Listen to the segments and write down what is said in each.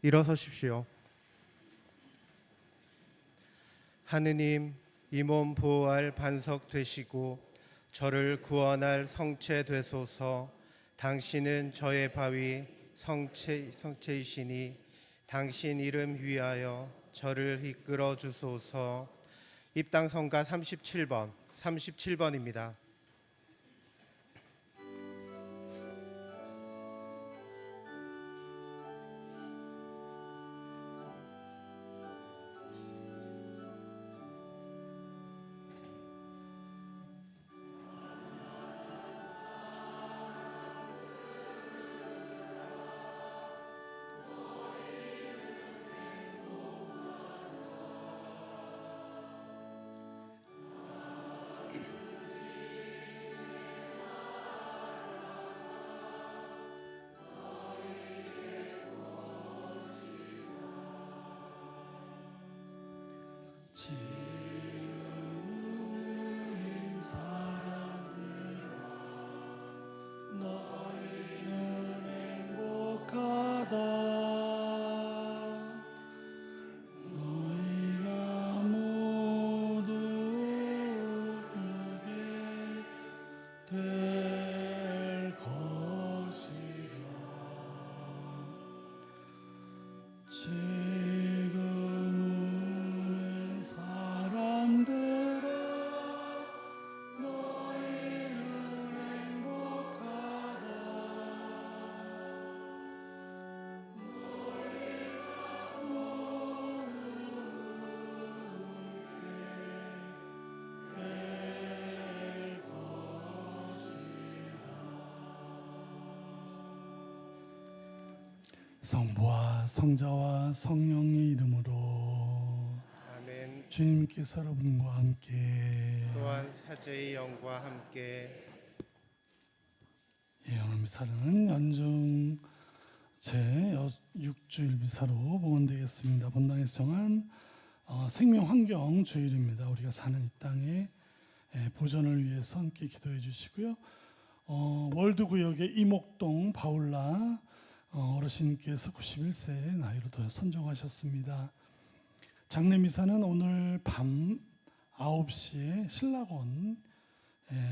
일어서십시오. 하느님, 이 몸 보호할 반석 되시고 저를 구원할 성체 되소서. 당신은 저의 바위 성체이시니 당신 이름 위하여 저를 이끌어 주소서. 입당 성가 37번입니다. 지금은 사람들아 너희는 행복하다. 너희가 모두 그게 될 것이다. 지금은 사람들아 너희는 행복하다. 너희가 모르게 될 것이다. 성부와 성자와 성령의 이름으로 아멘. 주님께서 여러분과 함께 또한 사제의 영과 함께 오늘 미사는 연중 제6주일 미사로 봉헌되겠습니다. 본당에서 정한 생명환경 주일입니다. 우리가 사는 이 땅의 보전을 위해서 함께 기도해 주시고요. 월드구역의 이목동 바울라 어르신께서 91세 나이로 더 선정하셨습니다. 장례미사는 오늘 밤 9시에 신락원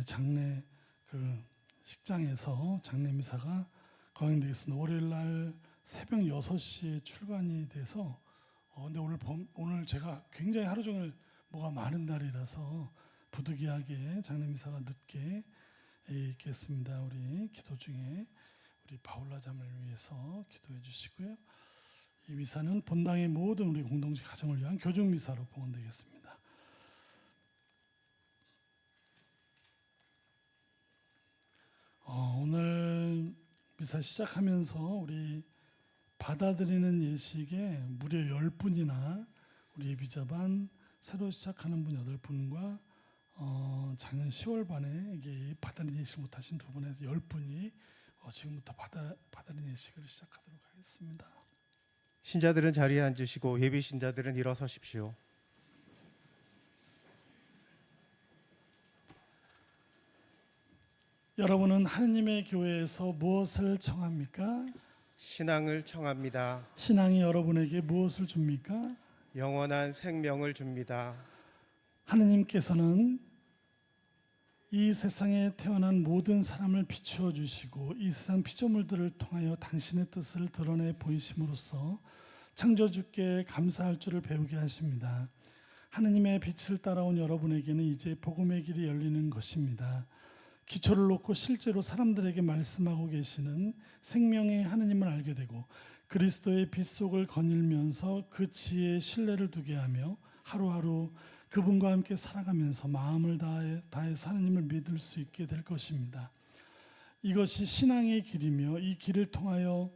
장례 식장에서 장례미사가 거행되겠습니다. 월요일날 새벽 6시에 출반이 돼서 근데 오늘 제가 굉장히 하루 종일 뭐가 많은 날이라서 부득이하게 장례미사가 늦게 있겠습니다. 우리 기도 중에 우리 바울라 자매를 위해서 기도해 주시고요. 이 미사는 본당의 모든 우리 공동체 가정을 위한 교중 미사로 봉헌되겠습니다. 오늘 미사 시작하면서 우리 받아들이는 예식에 무려 10분이나 우리 예비자반 새로 시작하는 분 8분과 작년 10월 반에 이게 받아들이는 예식 못하신 두 분에서 10분이 지금부터 받아들이는 예식을 시작하도록 하겠습니다. 신자들은 자리에 앉으시고 예비 신자들은 일어서십시오. 여러분은 하느님의 교회에서 무엇을 청합니까? 신앙을 청합니다. 신앙이 여러분에게 무엇을 줍니까? 영원한 생명을 줍니다. 하느님께서는 이 세상에 태어난 모든 사람을 비추어 주시고 이 세상 피조물들을 통하여 당신의 뜻을 드러내 보이심으로써 창조주께 감사할 줄을 배우게 하십니다. 하느님의 빛을 따라온 여러분에게는 이제 복음의 길이 열리는 것입니다. 기초를 놓고 실제로 사람들에게 말씀하고 계시는 생명의 하느님을 알게 되고 그리스도의 빛 속을 거닐면서 그 지혜에 신뢰를 두게 하며 하루하루 그분과 함께 살아가면서 마음을 다해서 하느님을 믿을 수 있게 될 것입니다. 이것이 신앙의 길이며 이 길을 통하여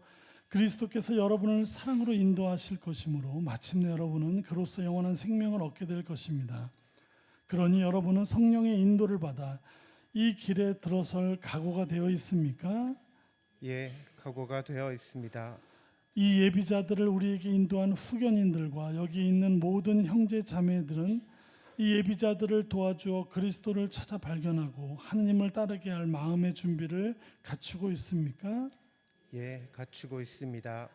그리스도께서 여러분을 사랑으로 인도하실 것이므로 마침내 여러분은 그로써 영원한 생명을 얻게 될 것입니다. 그러니 여러분은 성령의 인도를 받아 이 길에 들어설 각오가 되어 있습니까? 예, 각오가 되어 있습니다. 이 예비자들을 우리에게 인도한 후견인들과 여기 있는 모든 형제 자매들은 이 예비자들을 도와주어 그리스도를 찾아 발견하고 하느님을 따르게 할 마음의 준비를 갖추고 있습니까? 예, 갖추고 있습니다.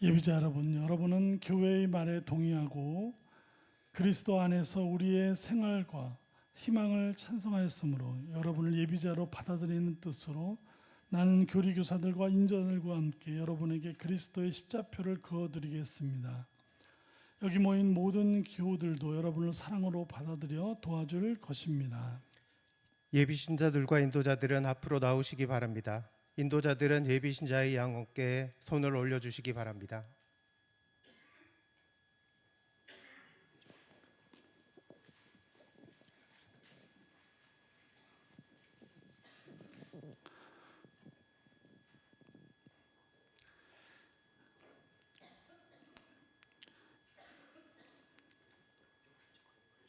예비자 여러분, 여러분은 교회의 말에 동의하고 그리스도 안에서 우리의 생활과 희망을 찬성하였으므로 여러분을 예비자로 받아들이는 뜻으로 나는 교리교사들과 인자들과 함께 여러분에게 그리스도의 십자표를 그어드리겠습니다. 여기 모인 모든 교우들도 여러분을 사랑으로 받아들여 도와줄 것입니다. 예비신자들과 인도자들은 앞으로 나오시기 바랍니다. 인도자들은 예비신자의 양 어깨에 손을 올려주시기 바랍니다.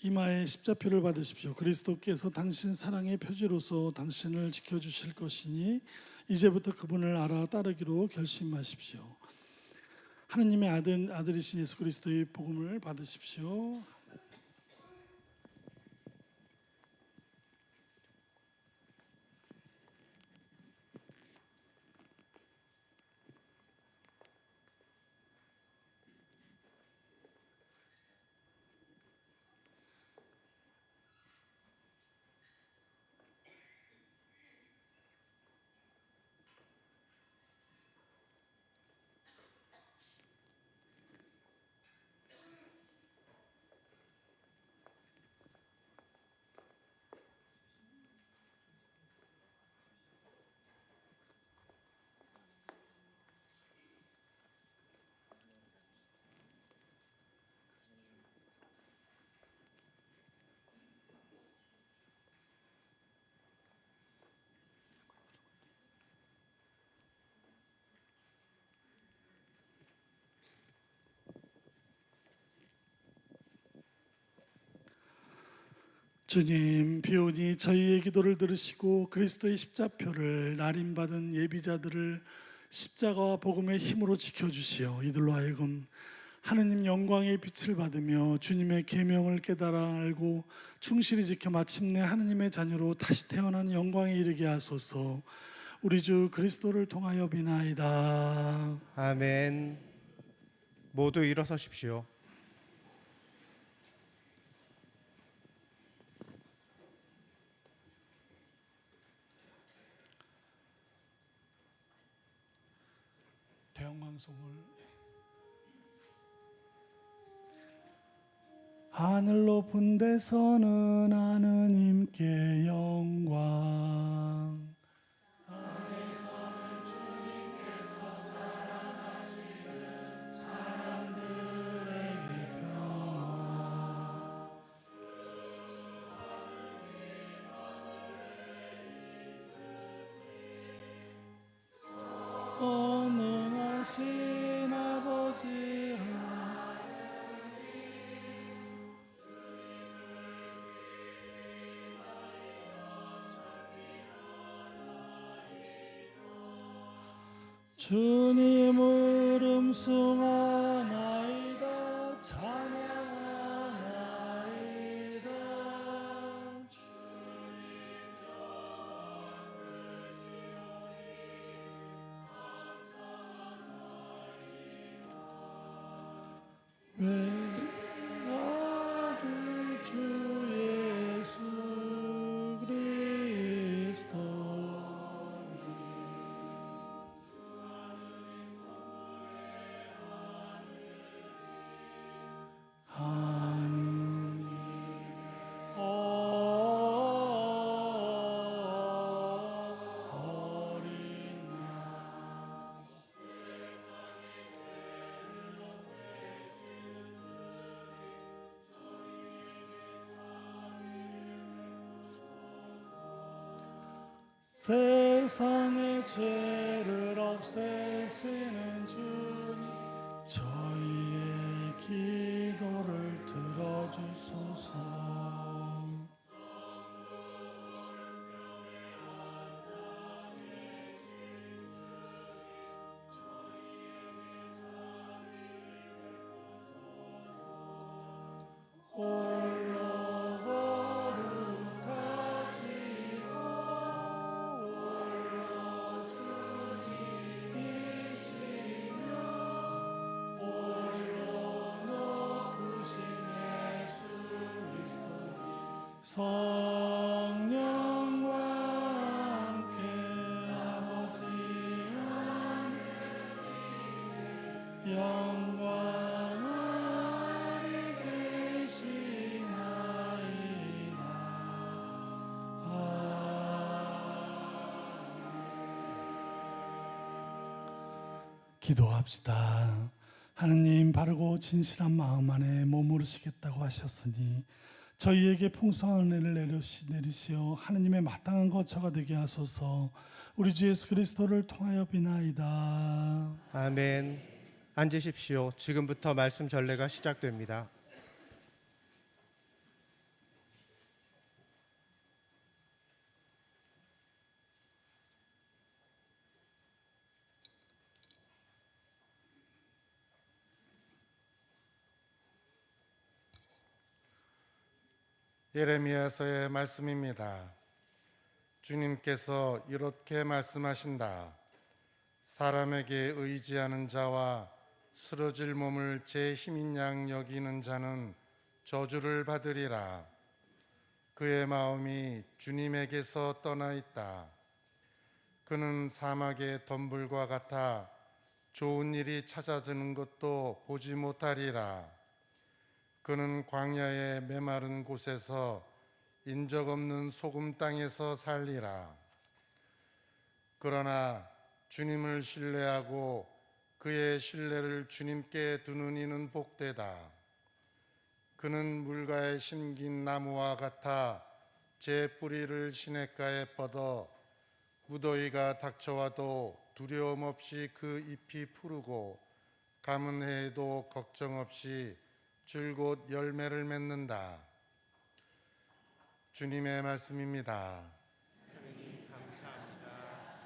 이마에 십자표를 받으십시오. 그리스도께서 당신 사랑의 표지로서 당신을 지켜주실 것이니 이제부터 그분을 알아 따르기로 결심하십시오. 하느님의 아들이신 예수 그리스도의 복음을 받으십시오. 주님, 비오니 저희의 기도를 들으시고 그리스도의 십자표를 날임받은 예비자들을 십자가와 복음의 힘으로 지켜주시어 이들로 하여금 하느님 영광의 빛을 받으며 주님의 계명을 깨달아 알고 충실히 지켜 마침내 하느님의 자녀로 다시 태어난 영광에 이르게 하소서. 우리 주 그리스도를 통하여 비나이다. 아멘. 모두 일어서십시오. 대형방송을 하늘 높은 데서는 하느님께 영광 사람들에게 평화 전능하신 아버지 주님을 음송하나이다 찬양하나이다 외아들 주 예수 그리스도 하느님 어린 양 세상의 죄를 없애시는 주님 저희의 기도를 들어주소서. 홀로 거룩하시고 홀로 주님이시며 성령과 함께 아버지 하나님 영광 아래 계시나이다. 기도합시다. 하느님, 바르고 진실한 마음 안에 머무르시겠다고 하셨으니 저희에게 풍성한 은혜를 내리시어 하느님의 마땅한 거처가 되게 하소서. 우리 주 예수 그리스도를 통하여 비나이다. 아멘. 앉으십시오. 지금부터 말씀 전례가 시작됩니다. 예레미야서의 말씀입니다. 주님께서 이렇게 말씀하신다. 사람에게 의지하는 자와 쓰러질 몸을 제 힘인 양 여기는 자는 저주를 받으리라. 그의 마음이 주님에게서 떠나 있다. 그는 사막의 덤불과 같아 좋은 일이 찾아지는 것도 보지 못하리라. 그는 광야의 메마른 곳에서 인적 없는 소금 땅에서 살리라. 그러나 주님을 신뢰하고 그의 신뢰를 주님께 두는 이는 복되다. 그는 물가에 심긴 나무와 같아 제 뿌리를 시냇가에 뻗어 무더위가 닥쳐와도 두려움 없이 그 잎이 푸르고 가뭄 해에도 걱정 없이 줄곧 열매를 맺는다. 주님의 말씀입니다. 하느님 감사합니다.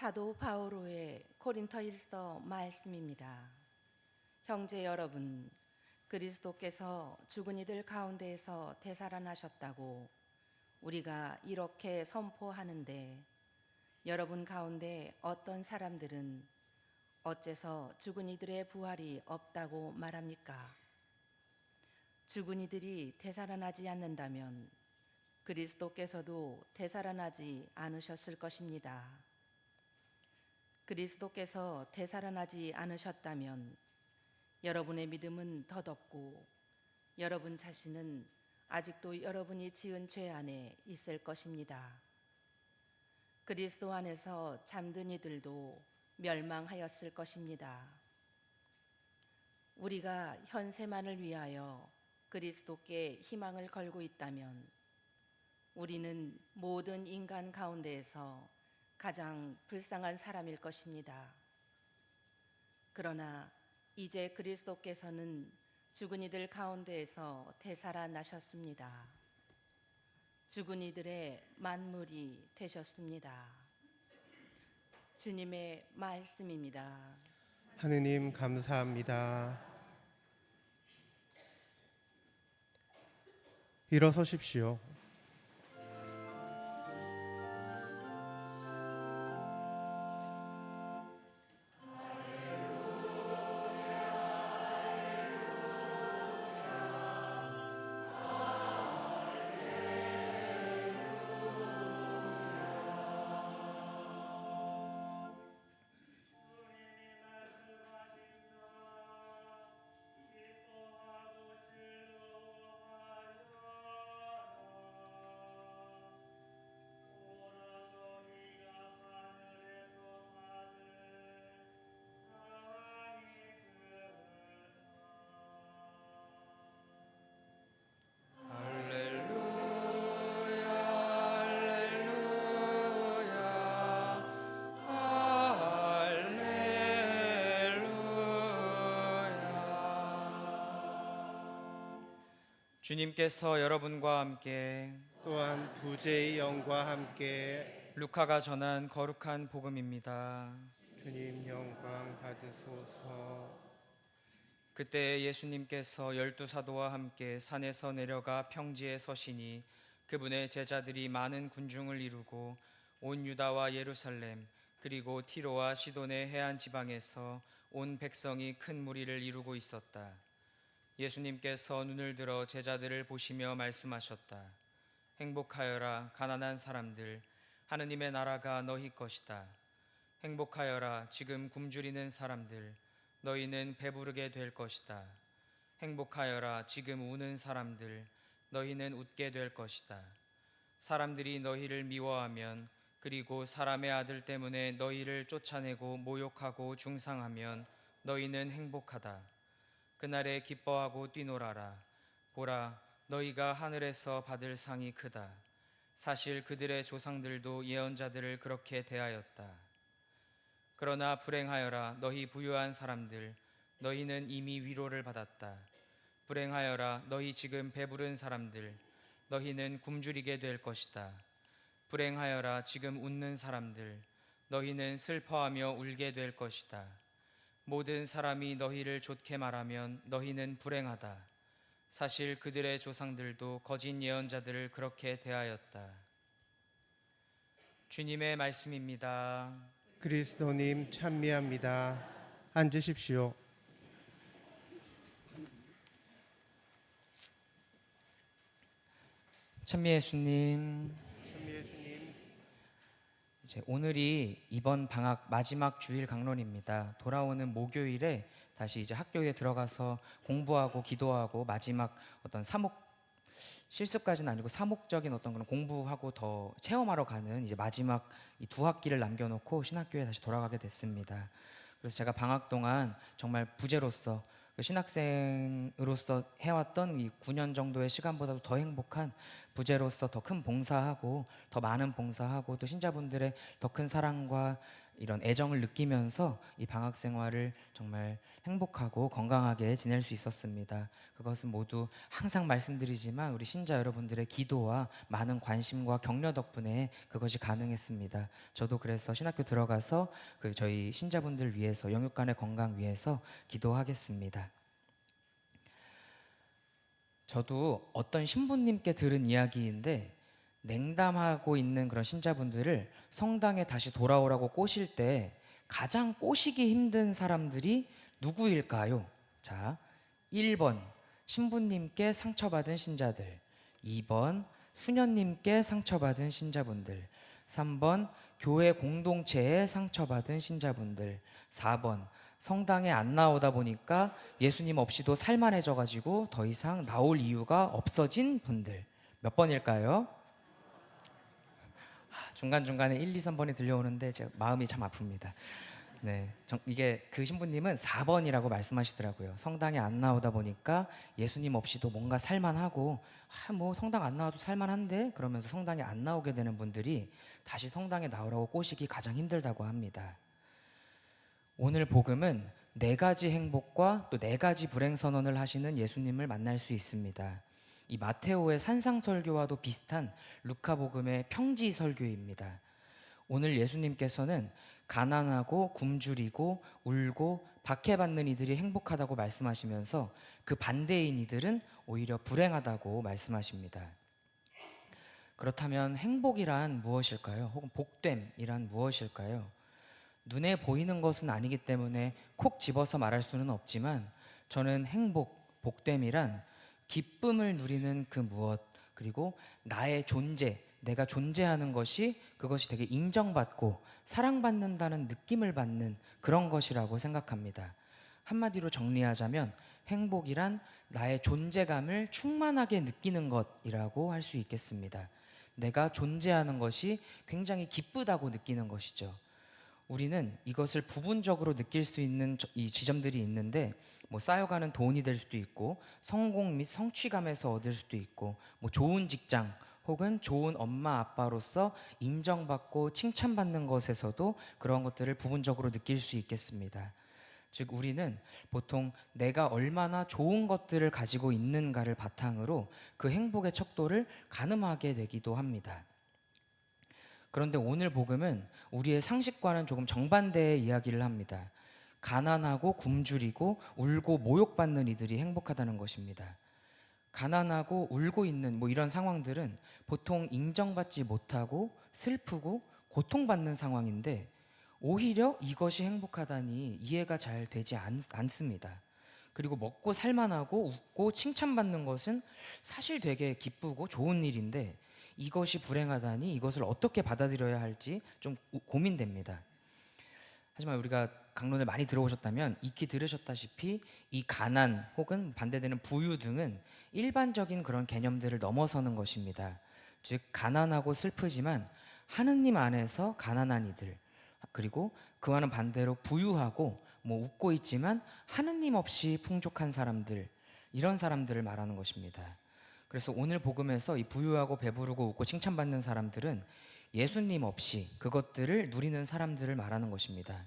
사도 바오로의 고린토일서 말씀입니다. 형제 여러분, 그리스도께서 죽은 이들 가운데에서 되살아나셨다고 우리가 이렇게 선포하는데 여러분 가운데 어떤 사람들은 어째서 죽은 이들의 부활이 없다고 말합니까? 죽은 이들이 되살아나지 않는다면 그리스도께서도 되살아나지 않으셨을 것입니다. 그리스도께서 되살아나지 않으셨다면 여러분의 믿음은 덧없고 여러분 자신은 아직도 여러분이 지은 죄 안에 있을 것입니다. 그리스도 안에서 잠든 이들도 멸망하였을 것입니다. 우리가 현세만을 위하여 그리스도께 희망을 걸고 있다면 우리는 모든 인간 가운데에서 가장 불쌍한 사람일 것입니다. 그러나 이제 그리스도께서는 죽은 이들 가운데에서 되살아나셨습니다. 죽은 이들의 만물이 되셨습니다. 주님의 말씀입니다. 하느님 감사합니다. 일어서십시오. 주님께서 여러분과 함께 또한 부재의 영과 함께 루카가 전한 거룩한 복음입니다. 주님 영광 받으소서. 그때 예수님께서 12사도와 함께 산에서 내려가 평지에 서시니 그분의 제자들이 많은 군중을 이루고 온 유다와 예루살렘 그리고 티로와 시돈의 해안 지방에서 온 백성이 큰 무리를 이루고 있었다. 예수님께서 눈을 들어 제자들을 보시며 말씀하셨다. 행복하여라 가난한 사람들, 하느님의 나라가 너희 것이다. 행복하여라 지금 굶주리는 사람들, 너희는 배부르게 될 것이다. 행복하여라 지금 우는 사람들, 너희는 웃게 될 것이다. 사람들이 너희를 미워하면 그리고 사람의 아들 때문에 너희를 쫓아내고 모욕하고 중상하면 너희는 행복하다. 그날에 기뻐하고 뛰놀아라. 보라, 너희가 하늘에서 받을 상이 크다. 사실 그들의 조상들도 예언자들을 그렇게 대하였다. 그러나 불행하여라 너희 부유한 사람들, 너희는 이미 위로를 받았다. 불행하여라 너희 지금 배부른 사람들, 너희는 굶주리게 될 것이다. 불행하여라 지금 웃는 사람들, 너희는 슬퍼하며 울게 될 것이다. 모든 사람이 너희를 좋게 말하면 너희는 불행하다. 사실 그들의 조상들도 거짓 예언자들을 그렇게 대하였다. 주님의 말씀입니다. 그리스도님 찬미합니다. 앉으십시오. 찬미 예수님, 찬미 예수님. 이제 오늘이 이번 방학 마지막 주일 강론입니다. 돌아오는 목요일에 다시 이제 학교에 들어가서 공부하고 기도하고 마지막 어떤 실습까지는 아니고 사목적인 어떤 그런 공부하고 더 체험하러 가는 이제 마지막 이 2학기를 남겨놓고 신학교에 다시 돌아가게 됐습니다. 그래서 제가 방학 동안 정말 부재로서 신학생으로서 해왔던 이 9년 정도의 시간보다도 더 행복한 부재로서 더 큰 봉사하고 더 많은 봉사하고 또 신자분들의 더 큰 사랑과 이런 애정을 느끼면서 이 방학 생활을 정말 행복하고 건강하게 지낼 수 있었습니다. 그것은 모두 항상 말씀드리지만 우리 신자 여러분들의 기도와 많은 관심과 격려 덕분에 그것이 가능했습니다. 저도 그래서 신학교 들어가서 저희 신자분들 위해서 영육간의 건강 위해서 기도하겠습니다. 저도 어떤 신부님께 들은 이야기인데 냉담하고 있는 그런 신자분들을 성당에 다시 돌아오라고 꼬실 때 가장 꼬시기 힘든 사람들이 누구일까요? 자, 1번 신부님께 상처받은 신자들, 2번 수녀님께 상처받은 신자분들, 3번 교회 공동체에 상처받은 신자분들, 4번 성당에 안 나오다 보니까 예수님 없이도 살만해져가지고 더 이상 나올 이유가 없어진 분들. 몇 번일까요? 중간중간에 1, 2, 3번이 들려오는데 제가 마음이 참 아픕니다. 네, 이게 그 신부님은 4번이라고 말씀하시더라고요. 성당에 안 나오다 보니까 예수님 없이도 뭔가 살만하고 뭐 성당 안 나와도 살만한데 그러면서 성당에 안 나오게 되는 분들이 다시 성당에 나오라고 꼬시기 가장 힘들다고 합니다. 오늘 복음은 4가지 행복과 또 4가지 불행 선언을 하시는 예수님을 만날 수 있습니다. 이 마테오의 산상설교와도 비슷한 루카복음의 평지설교입니다. 오늘 예수님께서는 가난하고 굶주리고 울고 박해받는 이들이 행복하다고 말씀하시면서 그 반대인 이들은 오히려 불행하다고 말씀하십니다. 그렇다면 행복이란 무엇일까요? 혹은 복됨이란 무엇일까요? 눈에 보이는 것은 아니기 때문에 콕 집어서 말할 수는 없지만 저는 행복, 복됨이란 기쁨을 누리는 그 무엇, 그리고 나의 존재, 내가 존재하는 것이 그것이 되게 인정받고 사랑받는다는 느낌을 받는 그런 것이라고 생각합니다. 한마디로 정리하자면 행복이란 나의 존재감을 충만하게 느끼는 것이라고 할 수 있겠습니다. 내가 존재하는 것이 굉장히 기쁘다고 느끼는 것이죠. 우리는 이것을 부분적으로 느낄 수 있는 이 지점들이 있는데 뭐 쌓여가는 돈이 될 수도 있고 성공 및 성취감에서 얻을 수도 있고 뭐 좋은 직장 혹은 좋은 엄마 아빠로서 인정받고 칭찬받는 것에서도 그런 것들을 부분적으로 느낄 수 있겠습니다. 즉 우리는 보통 내가 얼마나 좋은 것들을 가지고 있는가를 바탕으로 그 행복의 척도를 가늠하게 되기도 합니다. 그런데 오늘 복음은 우리의 상식과는 조금 정반대의 이야기를 합니다. 가난하고 굶주리고 울고 모욕받는 이들이 행복하다는 것입니다. 가난하고 울고 있는 뭐 이런 상황들은 보통 인정받지 못하고 슬프고 고통받는 상황인데 오히려 이것이 행복하다니 이해가 잘 되지 않습니다. 그리고 먹고 살만하고 웃고 칭찬받는 것은 사실 되게 기쁘고 좋은 일인데 이것이 불행하다니 이것을 어떻게 받아들여야 할지 좀 고민됩니다. 하지만 우리가 강론을 많이 들어오셨다면 익히 들으셨다시피 이 가난 혹은 반대되는 부유 등은 일반적인 그런 개념들을 넘어서는 것입니다. 즉 가난하고 슬프지만 하느님 안에서 가난한 이들, 그리고 그와는 반대로 부유하고 뭐 웃고 있지만 하느님 없이 풍족한 사람들, 이런 사람들을 말하는 것입니다. 그래서 오늘 복음에서 이 부유하고 배부르고 웃고 칭찬받는 사람들은 예수님 없이 그것들을 누리는 사람들을 말하는 것입니다.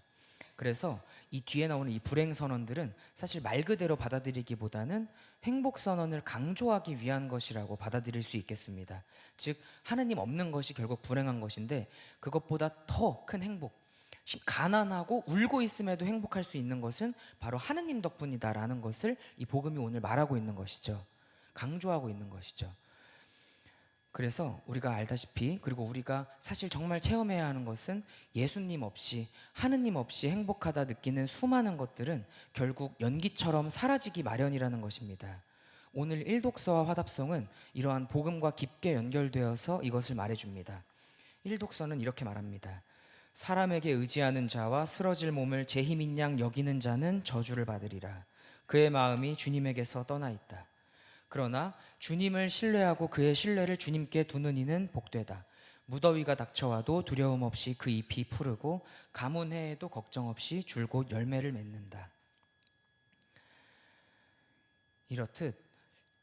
그래서 이 뒤에 나오는 이 불행 선언들은 사실 말 그대로 받아들이기보다는 행복 선언을 강조하기 위한 것이라고 받아들일 수 있겠습니다. 즉 하느님 없는 것이 결국 불행한 것인데 그것보다 더 큰 행복, 가난하고 울고 있음에도 행복할 수 있는 것은 바로 하느님 덕분이다라는 것을 이 복음이 오늘 말하고 있는 것이죠. 강조하고 있는 것이죠. 그래서 우리가 알다시피 그리고 우리가 사실 정말 체험해야 하는 것은 예수님 없이 하느님 없이 행복하다 느끼는 수많은 것들은 결국 연기처럼 사라지기 마련이라는 것입니다. 오늘 일독서와 화답성은 이러한 복음과 깊게 연결되어서 이것을 말해줍니다. 일독서는 이렇게 말합니다. 사람에게 의지하는 자와 쓰러질 몸을 제 힘인 양 여기는 자는 저주를 받으리라. 그의 마음이 주님에게서 떠나 있다. 그러나 주님을 신뢰하고 그의 신뢰를 주님께 두는 이는 복되다. 무더위가 닥쳐와도 두려움 없이 그 잎이 푸르고 가뭄해에도 걱정 없이 줄곧 열매를 맺는다. 이렇듯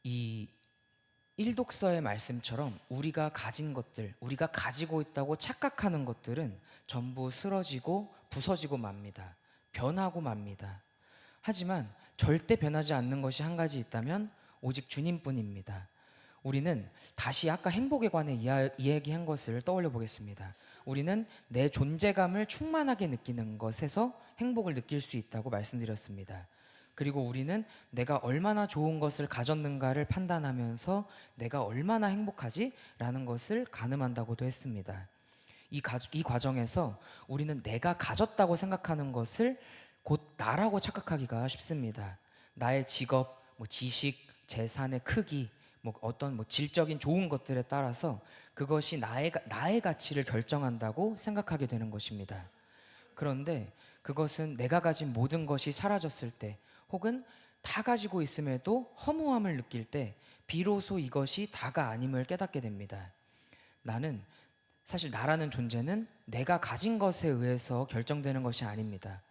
이 일독서의 말씀처럼 우리가 가진 것들, 우리가 가지고 있다고 착각하는 것들은 전부 쓰러지고 부서지고 맙니다. 변하고 맙니다. 하지만 절대 변하지 않는 것이 한 가지 있다면 오직 주님뿐입니다. 우리는 다시 아까 행복에 관해 이야기한 것을 떠올려 보겠습니다. 우리는 내 존재감을 충만하게 느끼는 것에서 행복을 느낄 수 있다고 말씀드렸습니다. 그리고 우리는 내가 얼마나 좋은 것을 가졌는가를 판단하면서 내가 얼마나 행복하지? 라는 것을 가늠한다고도 했습니다. 이 과정에서 우리는 내가 가졌다고 생각하는 것을 곧 나라고 착각하기가 쉽습니다. 나의 직업, 지식, 재산의 크기, 뭐 어떤 뭐 질적인 좋은 것들에 따라서 그것이 나의 가치를 결정한다고 생각하게 되는 것입니다. 그런데 그것은 내가 가진 모든 것이 사라졌을 때, 혹은 다 가지고 있음에도 허무함을 느낄 때 비로소 이것이 다가 아님을 깨닫게 됩니다. 사실 나라는 존재는 내가 가진 것에 의해서 결정되는 것이 아닙니다.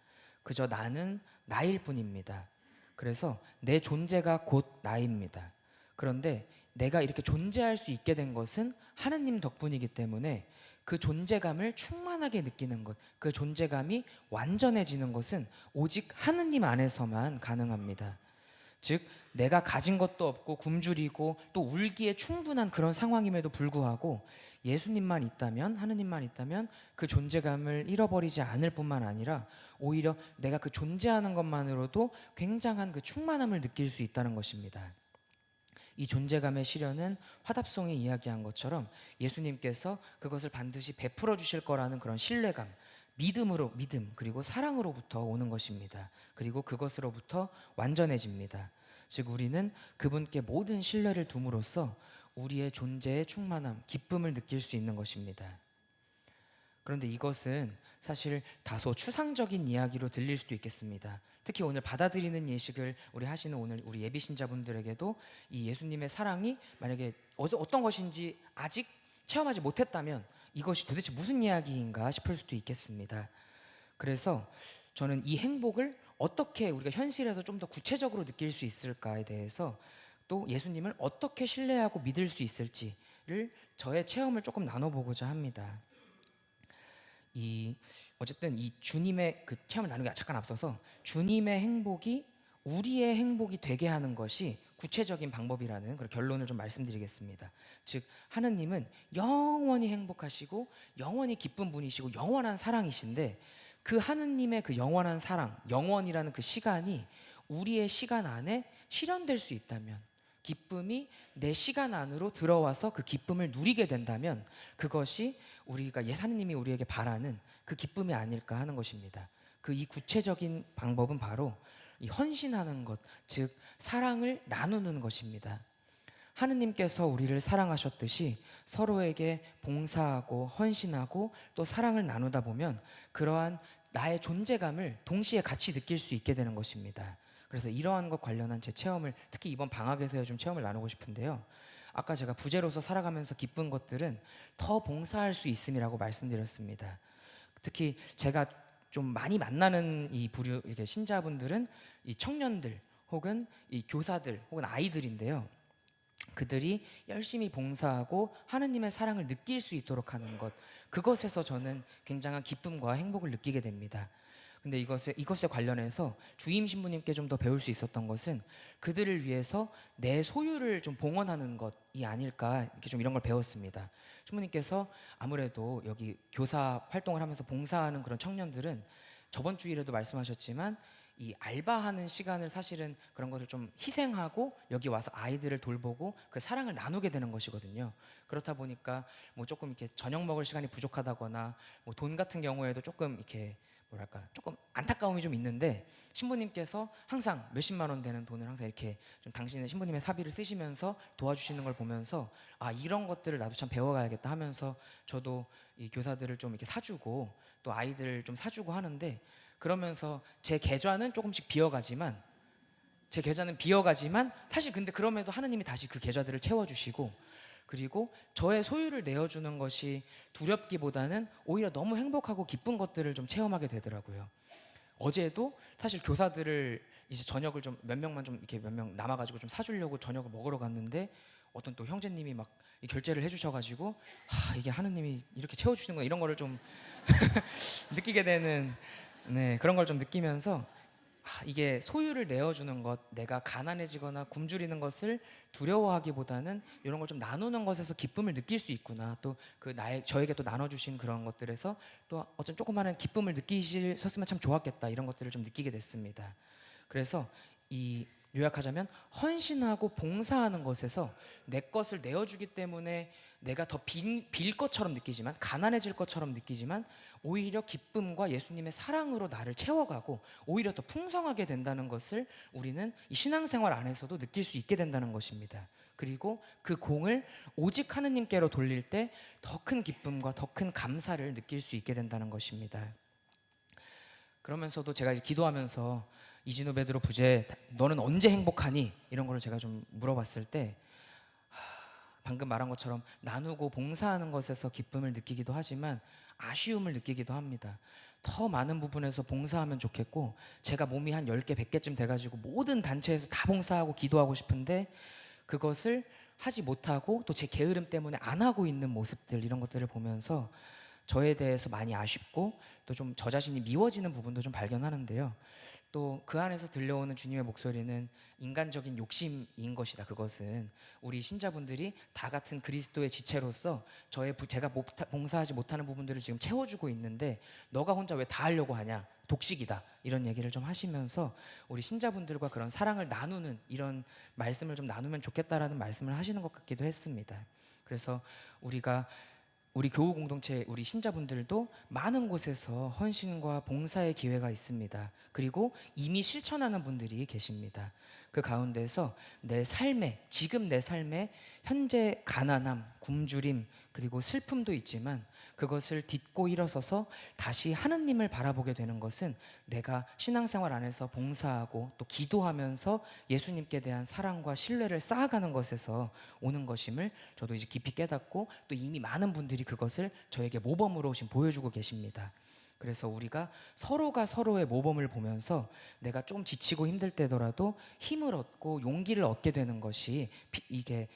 그저 나는 나일 뿐입니다. 그래서 내 존재가 곧 나입니다. 그런데 내가 이렇게 존재할 수 있게 된 것은 하느님 덕분이기 때문에 그 존재감을 충만하게 느끼는 것, 그 존재감이 완전해지는 것은 오직 하느님 안에서만 가능합니다. 즉, 내가 가진 것도 없고 굶주리고 또 울기에 충분한 그런 상황임에도 불구하고 예수님만 있다면, 하느님만 있다면 그 존재감을 잃어버리지 않을 뿐만 아니라 오히려 내가 그 존재하는 것만으로도 굉장한 그 충만함을 느낄 수 있다는 것입니다. 이 존재감의 실현은 화답송이 이야기한 것처럼 예수님께서 그것을 반드시 베풀어 주실 거라는 그런 신뢰감, 믿음 그리고 사랑으로부터 오는 것입니다. 그리고 그것으로부터 완전해집니다. 즉, 우리는 그분께 모든 신뢰를 둠으로써 우리의 존재의 충만함, 기쁨을 느낄 수 있는 것입니다. 그런데 이것은 사실 다소 추상적인 이야기로 들릴 수도 있겠습니다. 특히 오늘 받아들이는 예식을 우리 하시는 오늘 우리 예비 신자분들에게도 이 예수님의 사랑이 만약에 어떤 것인지 아직 체험하지 못했다면 이것이 도대체 무슨 이야기인가 싶을 수도 있겠습니다. 그래서 저는 이 행복을 어떻게 우리가 현실에서 좀 더 구체적으로 느낄 수 있을까에 대해서, 또 예수님을 어떻게 신뢰하고 믿을 수 있을지를 저의 체험을 조금 나눠보고자 합니다. 어쨌든 이 주님의 그 체험을 나누기 잠깐 앞서서 주님의 행복이 우리의 행복이 되게 하는 것이 구체적인 방법이라는 그런 결론을 좀 말씀드리겠습니다. 즉, 하느님은 영원히 행복하시고 영원히 기쁜 분이시고 영원한 사랑이신데, 그 하느님의 그 영원한 사랑, 영원이라는 그 시간이 우리의 시간 안에 실현될 수 있다면, 기쁨이 내 시간 안으로 들어와서 그 기쁨을 누리게 된다면 그것이 우리가 하느님이 우리에게 바라는 그 기쁨이 아닐까 하는 것입니다. 그 이 구체적인 방법은 바로 이 헌신하는 것, 즉 사랑을 나누는 것입니다. 하느님께서 우리를 사랑하셨듯이 서로에게 봉사하고 헌신하고 또 사랑을 나누다 보면 그러한 나의 존재감을 동시에 같이 느낄 수 있게 되는 것입니다. 그래서 이러한 것 관련한 제 체험을 특히 이번 방학에서 좀 체험을 나누고 싶은데요. 아까 제가 부재로서 살아가면서 기쁜 것들은 더 봉사할 수 있음이라고 말씀드렸습니다. 특히 제가 좀 많이 만나는 이 부류 이렇게 신자분들은 이 청년들 혹은 이 교사들 혹은 아이들인데요. 그들이 열심히 봉사하고 하느님의 사랑을 느낄 수 있도록 하는 것, 그것에서 저는 굉장한 기쁨과 행복을 느끼게 됩니다. 근데 이것에 관련해서 주임 신부님께 좀 더 배울 수 있었던 것은 그들을 위해서 내 소유를 좀 봉헌하는 것이 아닐까, 이렇게 좀 이런 걸 배웠습니다. 신부님께서 아무래도 여기 교사 활동을 하면서 봉사하는 그런 청년들은 저번 주일에도 말씀하셨지만 이 알바하는 시간을 사실은 그런 것을 좀 희생하고 여기 와서 아이들을 돌보고 그 사랑을 나누게 되는 것이거든요. 그렇다 보니까 뭐 조금 이렇게 저녁 먹을 시간이 부족하다거나 뭐 돈 같은 경우에도 조금 이렇게 뭐랄까 조금 안타까움이 좀 있는데, 신부님께서 항상 몇십만 원 되는 돈을 항상 이렇게 좀 당신의 신부님의 사비를 쓰시면서 도와주시는 걸 보면서 아, 이런 것들을 나도 참 배워가야겠다 하면서 저도 이 교사들을 좀 이렇게 사주고 또 아이들을 좀 사주고 하는데, 그러면서 제 계좌는 조금씩 비어가지만 사실 근데 그럼에도 하느님이 다시 그 계좌들을 채워주시고, 그리고 저의 소유를 내어주는 것이 두렵기보다는 오히려 너무 행복하고 기쁜 것들을 좀 체험하게 되더라고요. 어제도 사실 교사들을 이제 저녁을 좀 몇 명만 좀 이렇게 몇 명 남아가지고 좀 사주려고 저녁을 먹으러 갔는데 어떤 또 형제님이 막 결제를 해주셔가지고 이게 하느님이 이렇게 채워주시는 거, 이런 거를 좀 느끼게 되는, 네, 그런 걸 좀 느끼면서 이게 소유를 내어주는 것, 내가 가난해지거나 굶주리는 것을 두려워하기보다는 이런 걸 좀 나누는 것에서 기쁨을 느낄 수 있구나, 또 그 저에게 또 나눠주신 그런 것들에서 또 어떤 조그마한 기쁨을 느끼셨으면 참 좋았겠다, 이런 것들을 좀 느끼게 됐습니다. 그래서 이 요약하자면 헌신하고 봉사하는 것에서 내 것을 내어주기 때문에 내가 더 빌 것처럼 느끼지만, 가난해질 것처럼 느끼지만, 오히려 기쁨과 예수님의 사랑으로 나를 채워가고 오히려 더 풍성하게 된다는 것을 우리는 이 신앙생활 안에서도 느낄 수 있게 된다는 것입니다. 그리고 그 공을 오직 하느님께로 돌릴 때 더 큰 기쁨과 더 큰 감사를 느낄 수 있게 된다는 것입니다. 그러면서도 제가 이제 기도하면서 이진우 베드로 부제 너는 언제 행복하니? 이런 거를 제가 좀 물어봤을 때 방금 말한 것처럼 나누고 봉사하는 것에서 기쁨을 느끼기도 하지만 아쉬움을 느끼기도 합니다. 더 많은 부분에서 봉사하면 좋겠고, 제가 몸이 한 10개, 100개쯤 돼가지고 모든 단체에서 다 봉사하고 기도하고 싶은데 그것을 하지 못하고 또 제 게으름 때문에 안 하고 있는 모습들, 이런 것들을 보면서 저에 대해서 많이 아쉽고 또 좀 저 자신이 미워지는 부분도 좀 발견하는데요. 또 그 안에서 들려오는 주님의 목소리는 인간적인 욕심인 것이다. 그것은 우리 신자분들이 다 같은 그리스도의 지체로서 제가 봉사하지 못하는 부분들을 지금 채워주고 있는데 너가 혼자 왜 다 하려고 하냐, 독식이다, 이런 얘기를 좀 하시면서 우리 신자분들과 그런 사랑을 나누는 이런 말씀을 좀 나누면 좋겠다라는 말씀을 하시는 것 같기도 했습니다. 그래서 우리 교우 공동체, 우리 신자분들도 많은 곳에서 헌신과 봉사의 기회가 있습니다. 그리고 이미 실천하는 분들이 계십니다. 그 가운데서 지금 내 삶에 현재 가난함, 굶주림, 그리고 슬픔도 있지만 그것을 딛고 일어서서 다시 하느님을 바라보게 되는 것은 내가 신앙생활 안에서 봉사하고 또 기도하면서 예수님께 대한 사랑과 신뢰를 쌓아가는 것에서 오는 것임을 저도 이제 깊이 깨닫고, 또 이미 많은 분들이 그것을 저에게 모범으로 지금 보여주고 계십니다. 그래서 우리가 서로가 서로의 모범을 보면서 내가 좀 지치고 힘들 때더라도 힘을 얻고 용기를 얻게 되는 것이 이게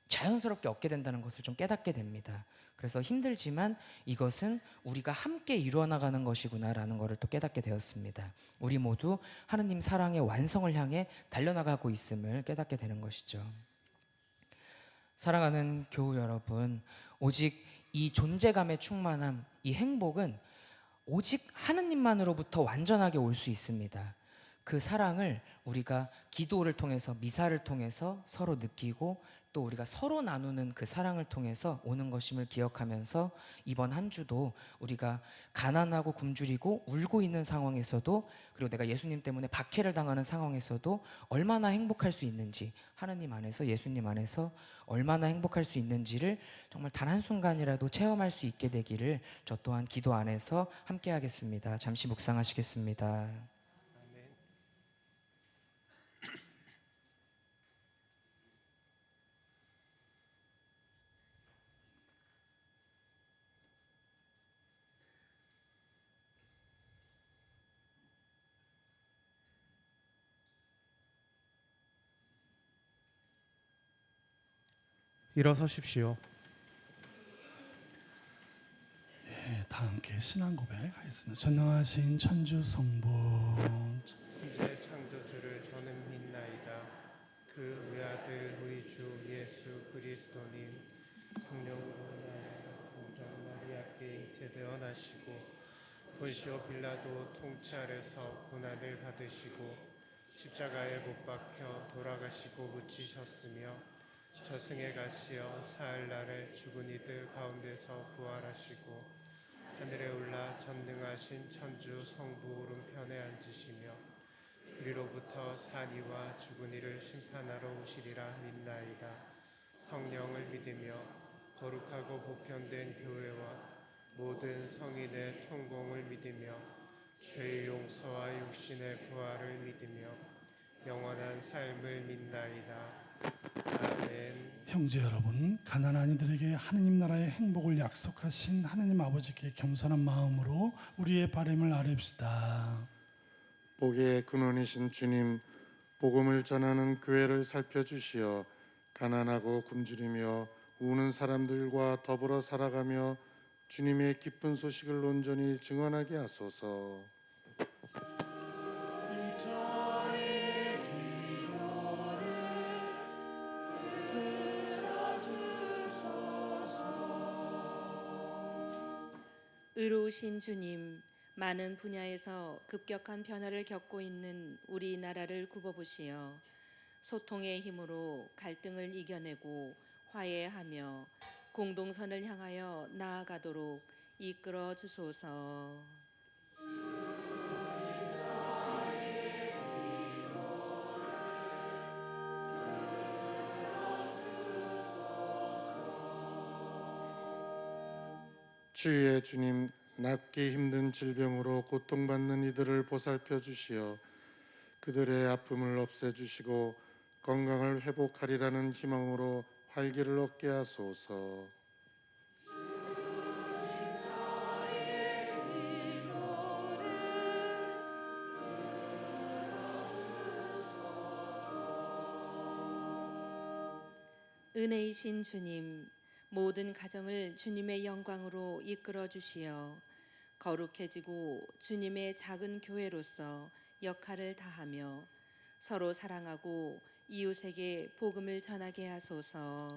자연스럽게 얻게 된다는 것을 좀 깨닫게 됩니다. 그래서 힘들지만 이것은 우리가 함께 이루어나가는 것이구나라는 것을 또 깨닫게 되었습니다. 우리 모두 하느님 사랑의 완성을 향해 달려나가고 있음을 깨닫게 되는 것이죠. 사랑하는 교우 여러분, 오직 이 존재감의 충만함, 이 행복은 오직 하느님만으로부터 완전하게 올 수 있습니다. 그 사랑을 우리가 기도를 통해서, 미사를 통해서 서로 느끼고 또 우리가 서로 나누는 그 사랑을 통해서 오는 것임을 기억하면서 이번 한 주도 우리가 가난하고 굶주리고 울고 있는 상황에서도, 그리고 내가 예수님 때문에 박해를 당하는 상황에서도 얼마나 행복할 수 있는지, 하느님 안에서, 예수님 안에서 얼마나 행복할 수 있는지를 정말 단 한순간이라도 체험할 수 있게 되기를 저 또한 기도 안에서 함께 하겠습니다. 잠시 묵상하시겠습니다. 일어서십시오. 네, 다 함께 신앙 고백하겠습니다. 전능하신 천주 성부, 천지의 창조주를 저는 믿나이다. 그 외아들 우리 주 예수 그리스도님, 성령으로 나라 공정 마리아께 잉태되어 나시고 본시오 빌라도 통치 아래서 고난을 받으시고 십자가에 못 박혀 돌아가시고 묻히셨으며 저승에 가시어 사흘날에 죽은 이들 가운데서 부활하시고 하늘에 올라 전능하신 천주 성부 오른편에 앉으시며 그리로부터 산 이와 죽은 이를 심판하러 오시리라 믿나이다. 성령을 믿으며 거룩하고 보편된 교회와 모든 성인의 통공을 믿으며 죄의 용서와 육신의 부활을 믿으며 영원한 삶을 믿나이다. 아멘. 형제 여러분, 가난한 이들에게 하느님 나라의 행복을 약속하신 하느님 아버지께 겸손한 마음으로 우리의 바람을 아뢰읍시다. 복의 근원이신 주님, 복음을 전하는 교회를 살펴주시어 가난하고 굶주리며 우는 사람들과 더불어 살아가며 주님의 기쁜 소식을 온전히 증언하게 하소서. 저의 기도를 들어주소서. 의로우신 주님, 많은 분야에서 급격한 변화를 겪고 있는 우리나라를 굽어보시어 소통의 힘으로 갈등을 이겨내고 화해하며 공동선을 향하여 나아가도록 이끌어 주소서. 주의 주님, 낫기 힘든 질병으로 고통받는 이들을 보살펴 주시어 그들의 아픔을 없애 주시고 건강을 회복하리라는 희망으로 활기를 얻게 하소서. 은혜이신 주님, 모든 가정을 주님의 영광으로 이끌어 주시어 거룩해지고 주님의 작은 교회로서 역할을 다하며 서로 사랑하고 이웃에게 복음을 전하게 하소서.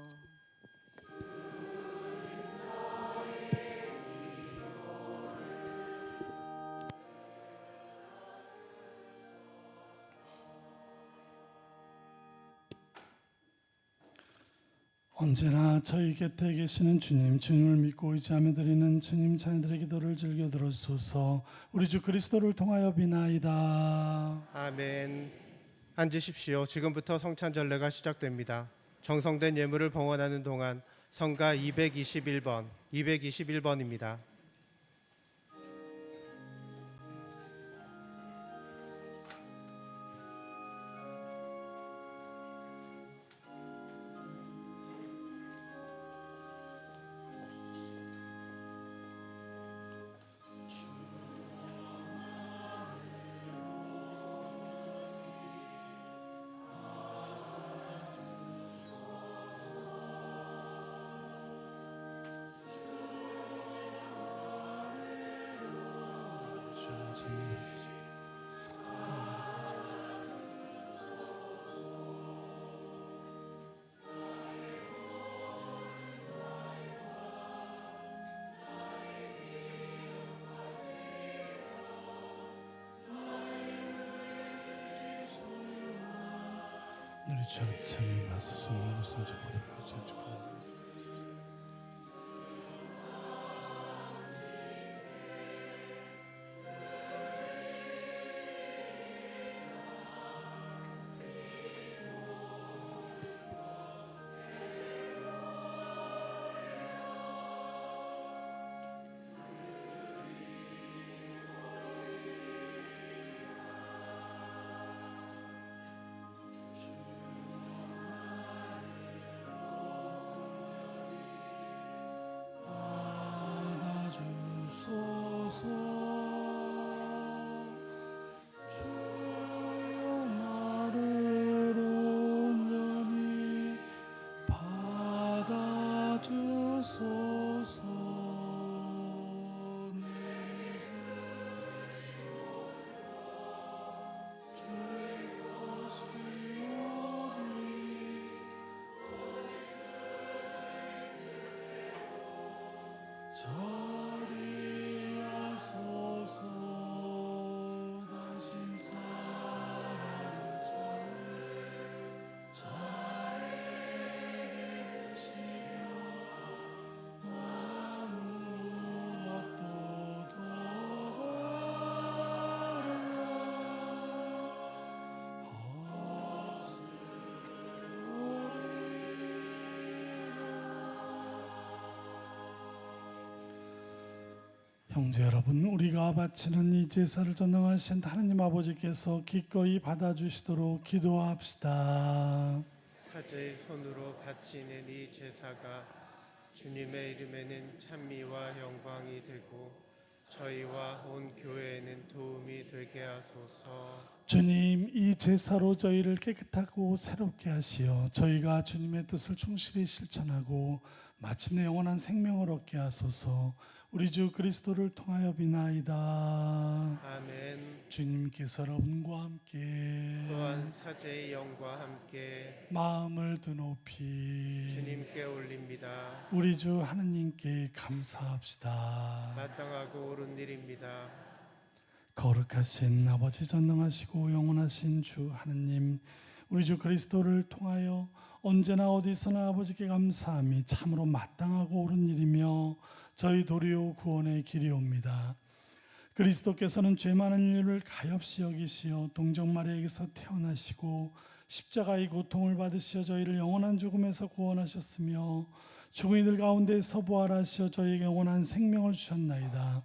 언제나 저희 곁에 계시는 주님, 주님을 믿고 의지하며 드리는 주님 자녀들의 기도를 즐겨 들어주소서. 우리 주 그리스도를 통하여 비나이다. 아멘. 앉으십시오. 지금부터 성찬절례가 시작됩니다. 정성된 예물을 봉헌하는 동안 성가 221번입니다. 우리 주님 참이 마소서 모로서 보도록 주소서. 주 나를 온전히 받아주소서. 주 자리하소서. 당신 사랑을 잘 주시며 무엇도 더 형제 여러분, 우리가 바치는 이 제사를 전능하신 하나님 아버지께서 기꺼이 받아주시도록 기도합시다. 사제의 손으로 바치는 이 제사가 주님의 이름에는 찬미와 영광이 되고 저희와 온 교회에는 도움이 되게 하소서. 주님, 이 제사로 저희를 깨끗하고 새롭게 하시어 저희가 주님의 뜻을 충실히 실천하고 마침내 영원한 생명을 얻게 하소서. 우리 주 그리스도를 통하여 비나이다. 아멘. 주님께서 여러분과 함께 또한 사제의 영과 함께 마음을 드높이 주님께 올립니다. 우리 주 하느님께 감사합시다. 마땅하고 옳은 일입니다. 거룩하신 아버지, 전능하시고 영원하신 주 하느님, 우리 주 그리스도를 통하여 언제나 어디서나 아버지께 감사함이 참으로 마땅하고 옳은 일이며 저희 도리오 구원의 길이옵니다. 그리스도께서는 죄 많은 인류를 가엾이 여기시어 동정 마리아에게서 태어나시고 십자가의 고통을 받으시어 저희를 영원한 죽음에서 구원하셨으며 죽은 이들 가운데서 부활하시어 저희에게 영원한 생명을 주셨나이다.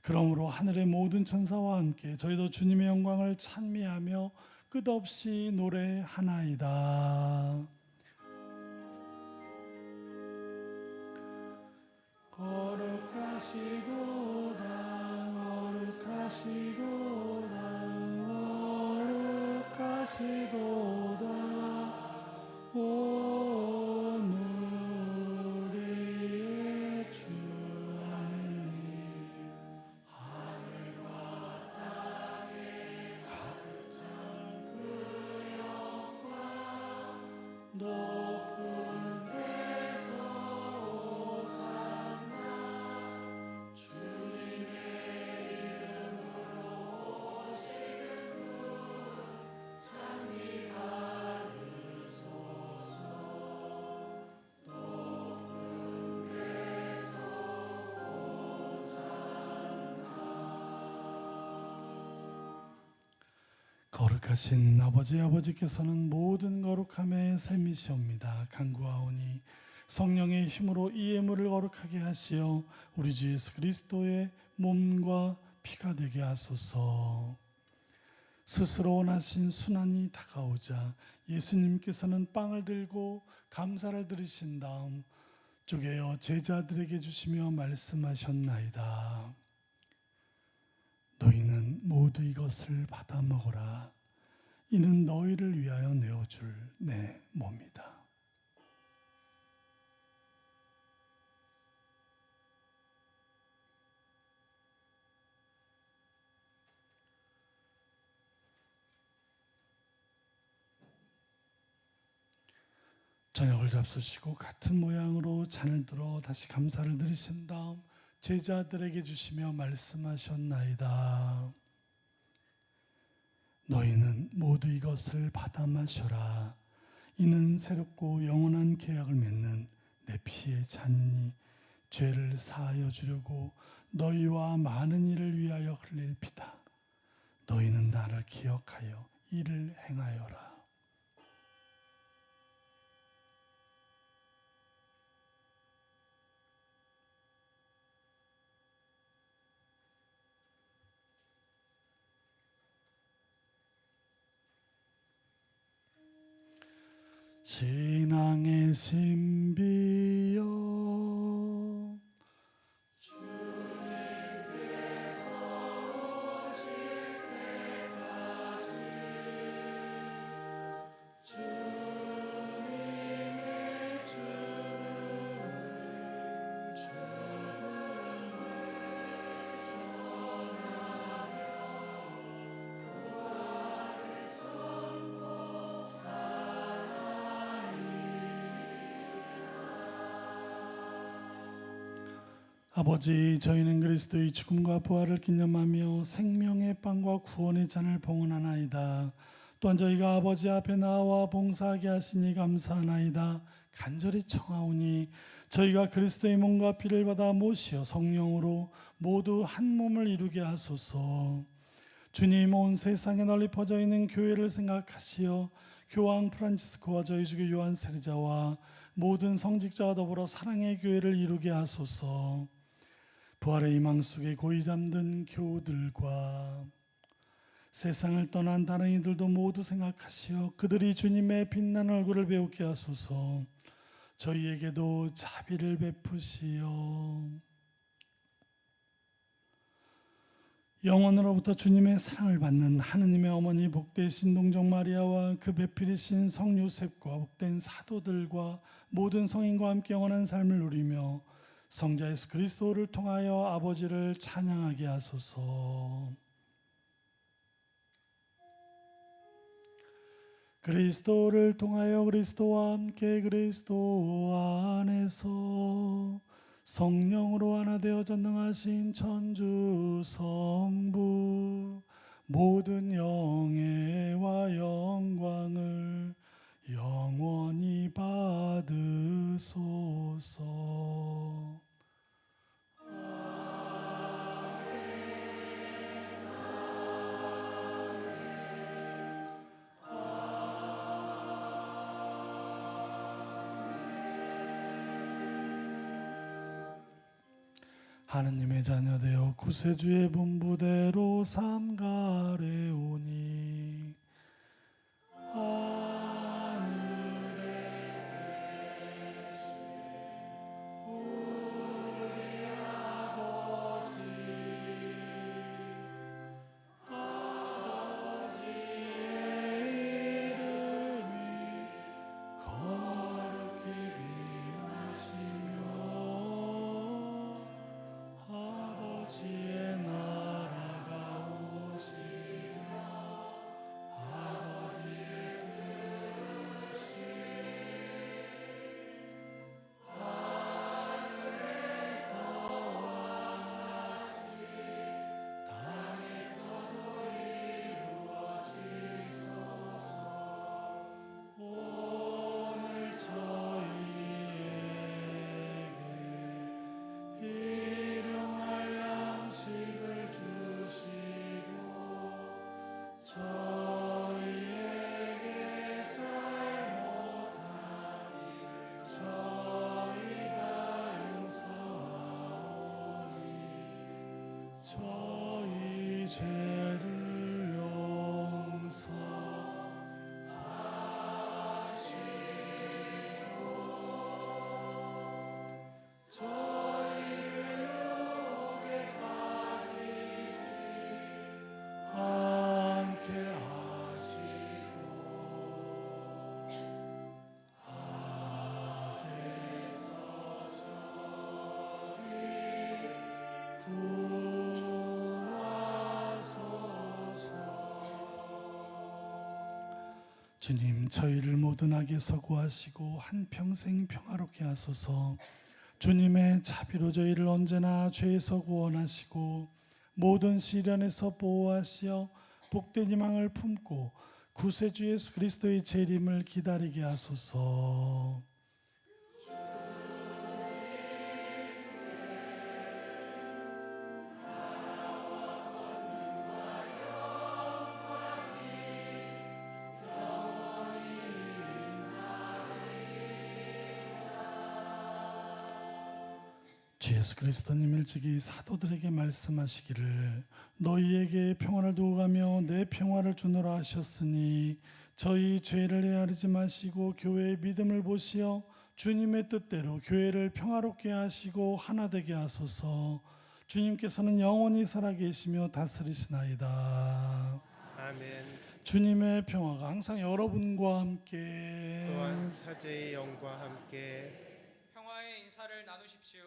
그러므로 하늘의 모든 천사와 함께 저희도 주님의 영광을 찬미하며 끝없이 노래하나이다. 거룩하시도다 거룩하시도다 거룩하시도다 온 우리의 주 하느님 하늘과 땅에 가득 찬 그 영광 높은 데서 오산나 주님의 이름으로 오시는 분 찬미 받으소서. 높은 데서 오산나. 거룩하신 아버지께서는 모든 거룩함의 셈이시옵니다. 간구하오니 성령의 힘으로 이 예물을 거룩하게 하시어 우리 주 예수 그리스도의 몸과 피가 되게 하소서. 스스로 원하신 순환이 다가오자 예수님께서는 빵을 들고 감사를 드리신 다음 쪼개어 제자들에게 주시며 말씀하셨나이다. 너희는 모두 이것을 받아 먹어라. 이는 너희를 위하여 내어줄 내 몸이다. 저녁을 잡수시고 같은 모양으로 잔을 들어 다시 감사를 드리신 다음 제자들에게 주시며 말씀하셨나이다. 너희는 모두 이것을 받아 마셔라. 이는 새롭고 영원한 계약을 맺는 내 피의 잔이니 죄를 사하여 주려고 너희와 많은 이를 위하여 흘릴 피다. 너희는 나를 기억하여 이를 행하여라. 신앙의 신비여 주님께서 오실 때까지 주님의 죽음을 전하며 부활을 아버지, 저희는 그리스도의 죽음과 부활을 기념하며 생명의 빵과 구원의 잔을 봉헌하나이다. 또한 저희가 아버지 앞에 나와 봉사하게 하시니 감사하나이다. 간절히 청하오니 저희가 그리스도의 몸과 피를 받아 모시어 성령으로 모두 한 몸을 이루게 하소서. 주님, 온 세상에 널리 퍼져 있는 교회를 생각하시어 교황 프란치스코와 저희 주교 요한 세리자와 모든 성직자와 더불어 사랑의 교회를 이루게 하소서. 부활의 희망 속에 고이 잠든 교우들과 세상을 떠난 다른 이들도 모두 생각하시어 그들이 주님의 빛나는 얼굴을 배우게 하소서. 저희에게도 자비를 베푸시어 영원으로부터 주님의 사랑을 받는 하느님의 어머니 복되신 동정 마리아와 그 배필이신 성 요셉과 복된 사도들과 모든 성인과 함께 영원한 삶을 누리며 성자 예수 그리스도를 통하여 아버지를 찬양하게 하소서. 그리스도를 통하여 그리스도와 함께 그리스도 안에서 성령으로 하나 되어 전능하신 천주 성부 모든 영예와 영광을 주옵소서. 하느님의 자녀되어 구세주의 분부대로 삼가래오니 하늘에 계신 우리 아버지의 이름이 거룩히 빛나시며 아버지의 나라가 오시며 아버지의 뜻이 하늘에서와 같이 땅에서도 이루어지소서. 오늘 저희에게 일용할 양식을 주시고 저희에게 잘못한 일을 저희가 용서하오니 저희 죄를 용서하시고 저희를 유혹에 빠지지 않게 하시고 악에서 저희 구하소서. 주님, 저희를 모든 악에서 구하시고 한평생 평화롭게 하소서. 주님의 자비로 저희를 언제나 죄에서 구원하시고 모든 시련에서 보호하시어 복된 희망을 품고 구세주 예수 그리스도의 재림을 기다리게 하소서. 주 예수 그리스도님 일찍이 사도들에게 말씀하시기를 너희에게 평화를 두고 가며 내 평화를 주노라 하셨으니 저희 죄를 헤아리지 마시고 교회의 믿음을 보시어 주님의 뜻대로 교회를 평화롭게 하시고 하나 되게 하소서. 주님께서는 영원히 살아계시며 다스리시나이다. 아멘. 주님의 평화가 항상 여러분과 함께 또한 사제의 영과 함께 평화의 인사를 나누십시오.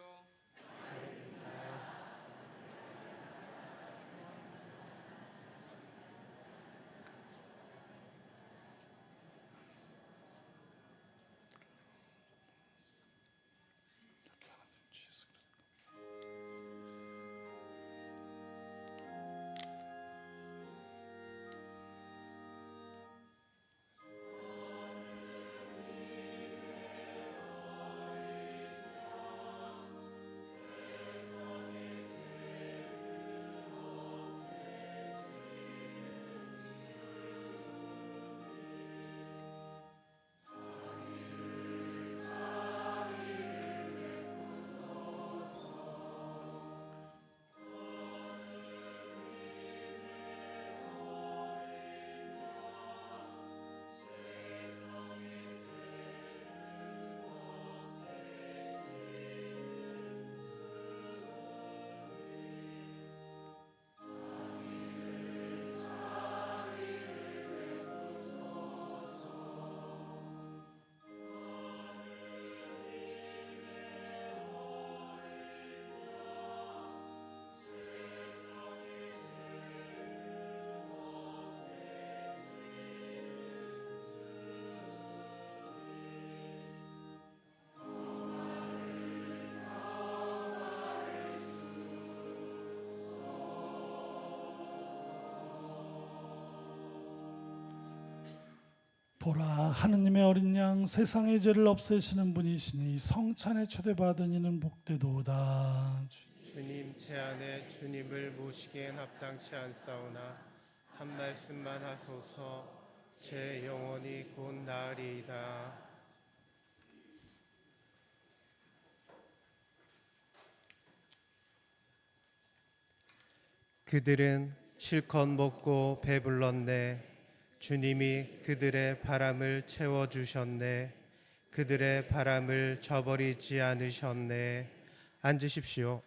보라, 하느님의 어린 양, 세상의 죄를 없애시는 분이시니 성찬에 초대받은 이는 복되도다. 주님 제 안에 주님을 모시기엔 합당치 않사오나 한 말씀만 하소서. 제 영혼이 곧 나으리이다. 그들은 실컷 먹고 배불렀네. 주님이 그들의 바람을 채워주셨네. 그들의 바람을 저버리지 않으셨네. 앉으십시오.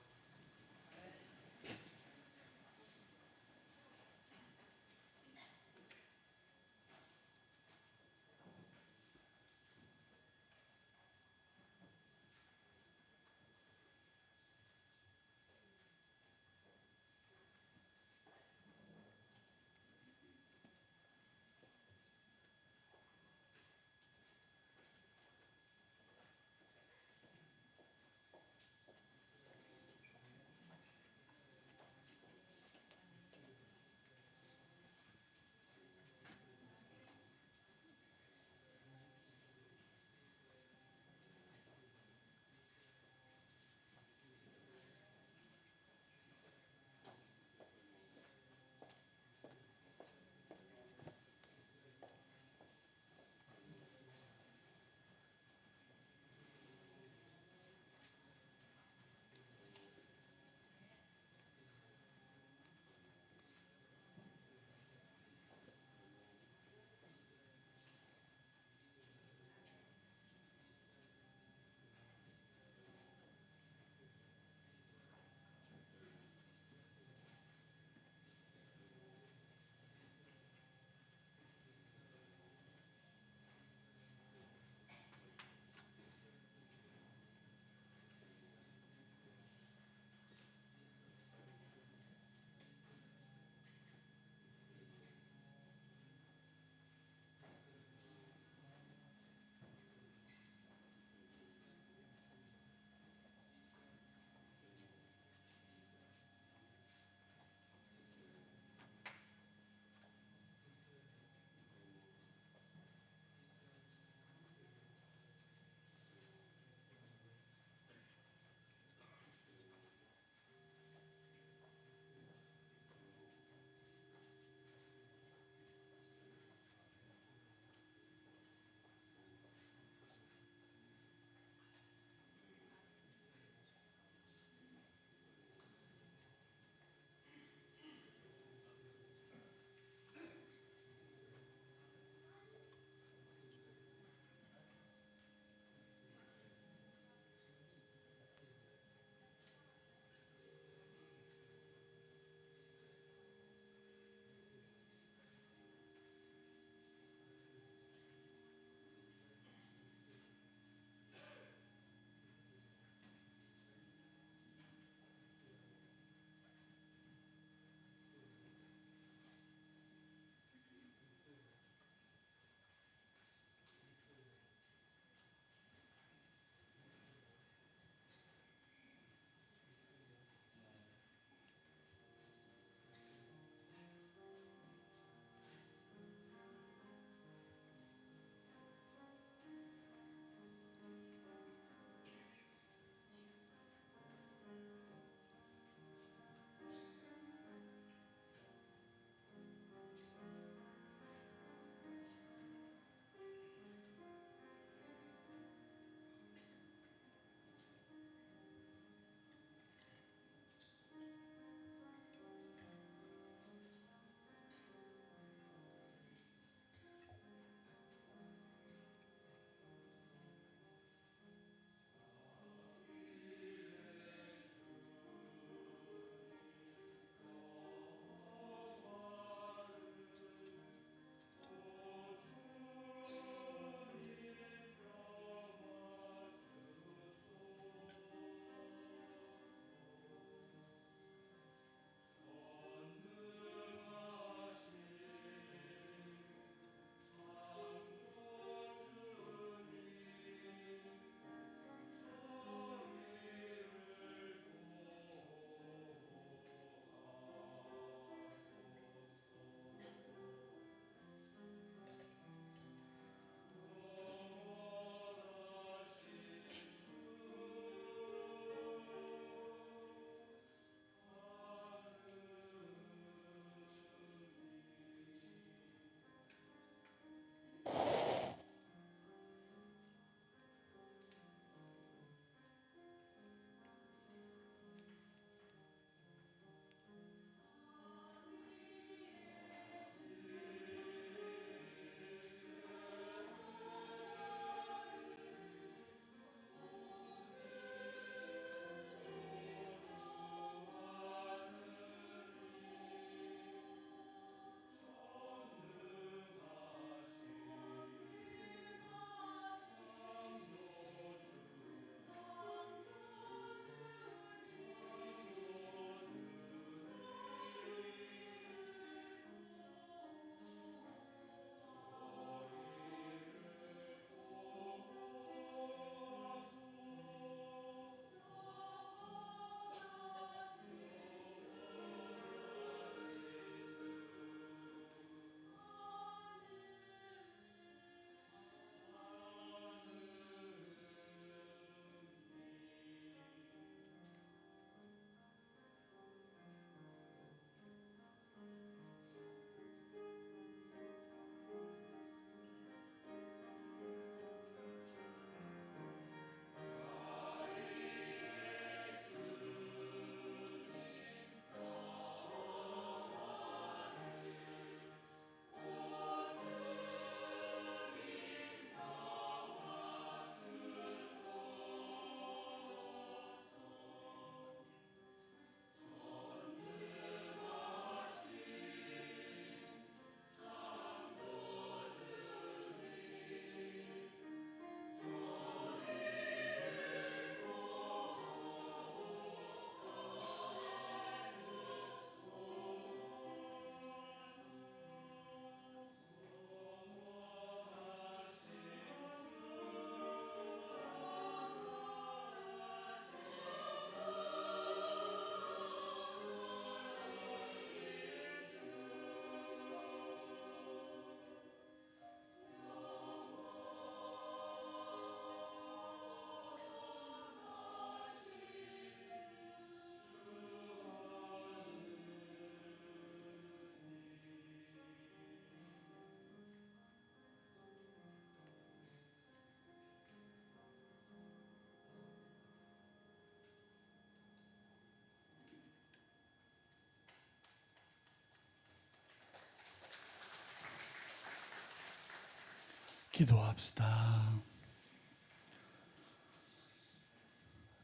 기도합시다.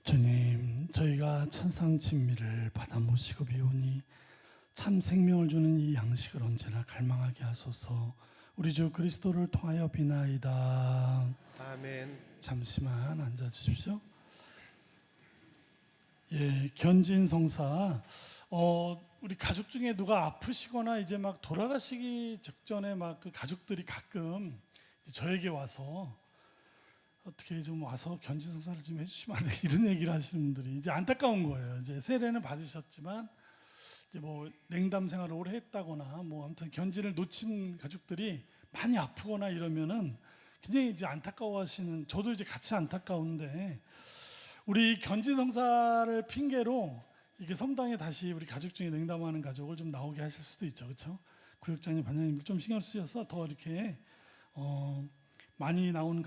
주님, 저희가 천상 진미를 받아 모시고 비오니 참 생명을 주는 이 양식을 언제나 갈망하게 하소서. 우리 주 그리스도를 통하여 비나이다. 아멘. 잠시만 앉아 주십시오. 예, 견진 성사. 우리 가족 중에 누가 아프시거나 이제 막 돌아가시기 직전에 막 그 가족들이 가끔 저에게 와서 어떻게 좀 와서 견진 성사를 좀 해주시면 안 돼? 이런 얘기를 하시는 분들이 이제 안타까운 거예요. 이제 세례는 받으셨지만 이제 뭐 냉담 생활을 오래 했다거나 뭐 아무튼 견진을 놓친 가족들이 많이 아프거나 이러면은 굉장히 이제 안타까워하시는, 저도 이제 같이 안타까운데, 우리 견진 성사를 핑계로 이게 성당에 다시 우리 가족 중에 냉담하는 가족을 좀 나오게 하실 수도 있죠, 그렇죠? 구역장님, 반장님 좀 신경 쓰셔서 더 이렇게 많이 나오는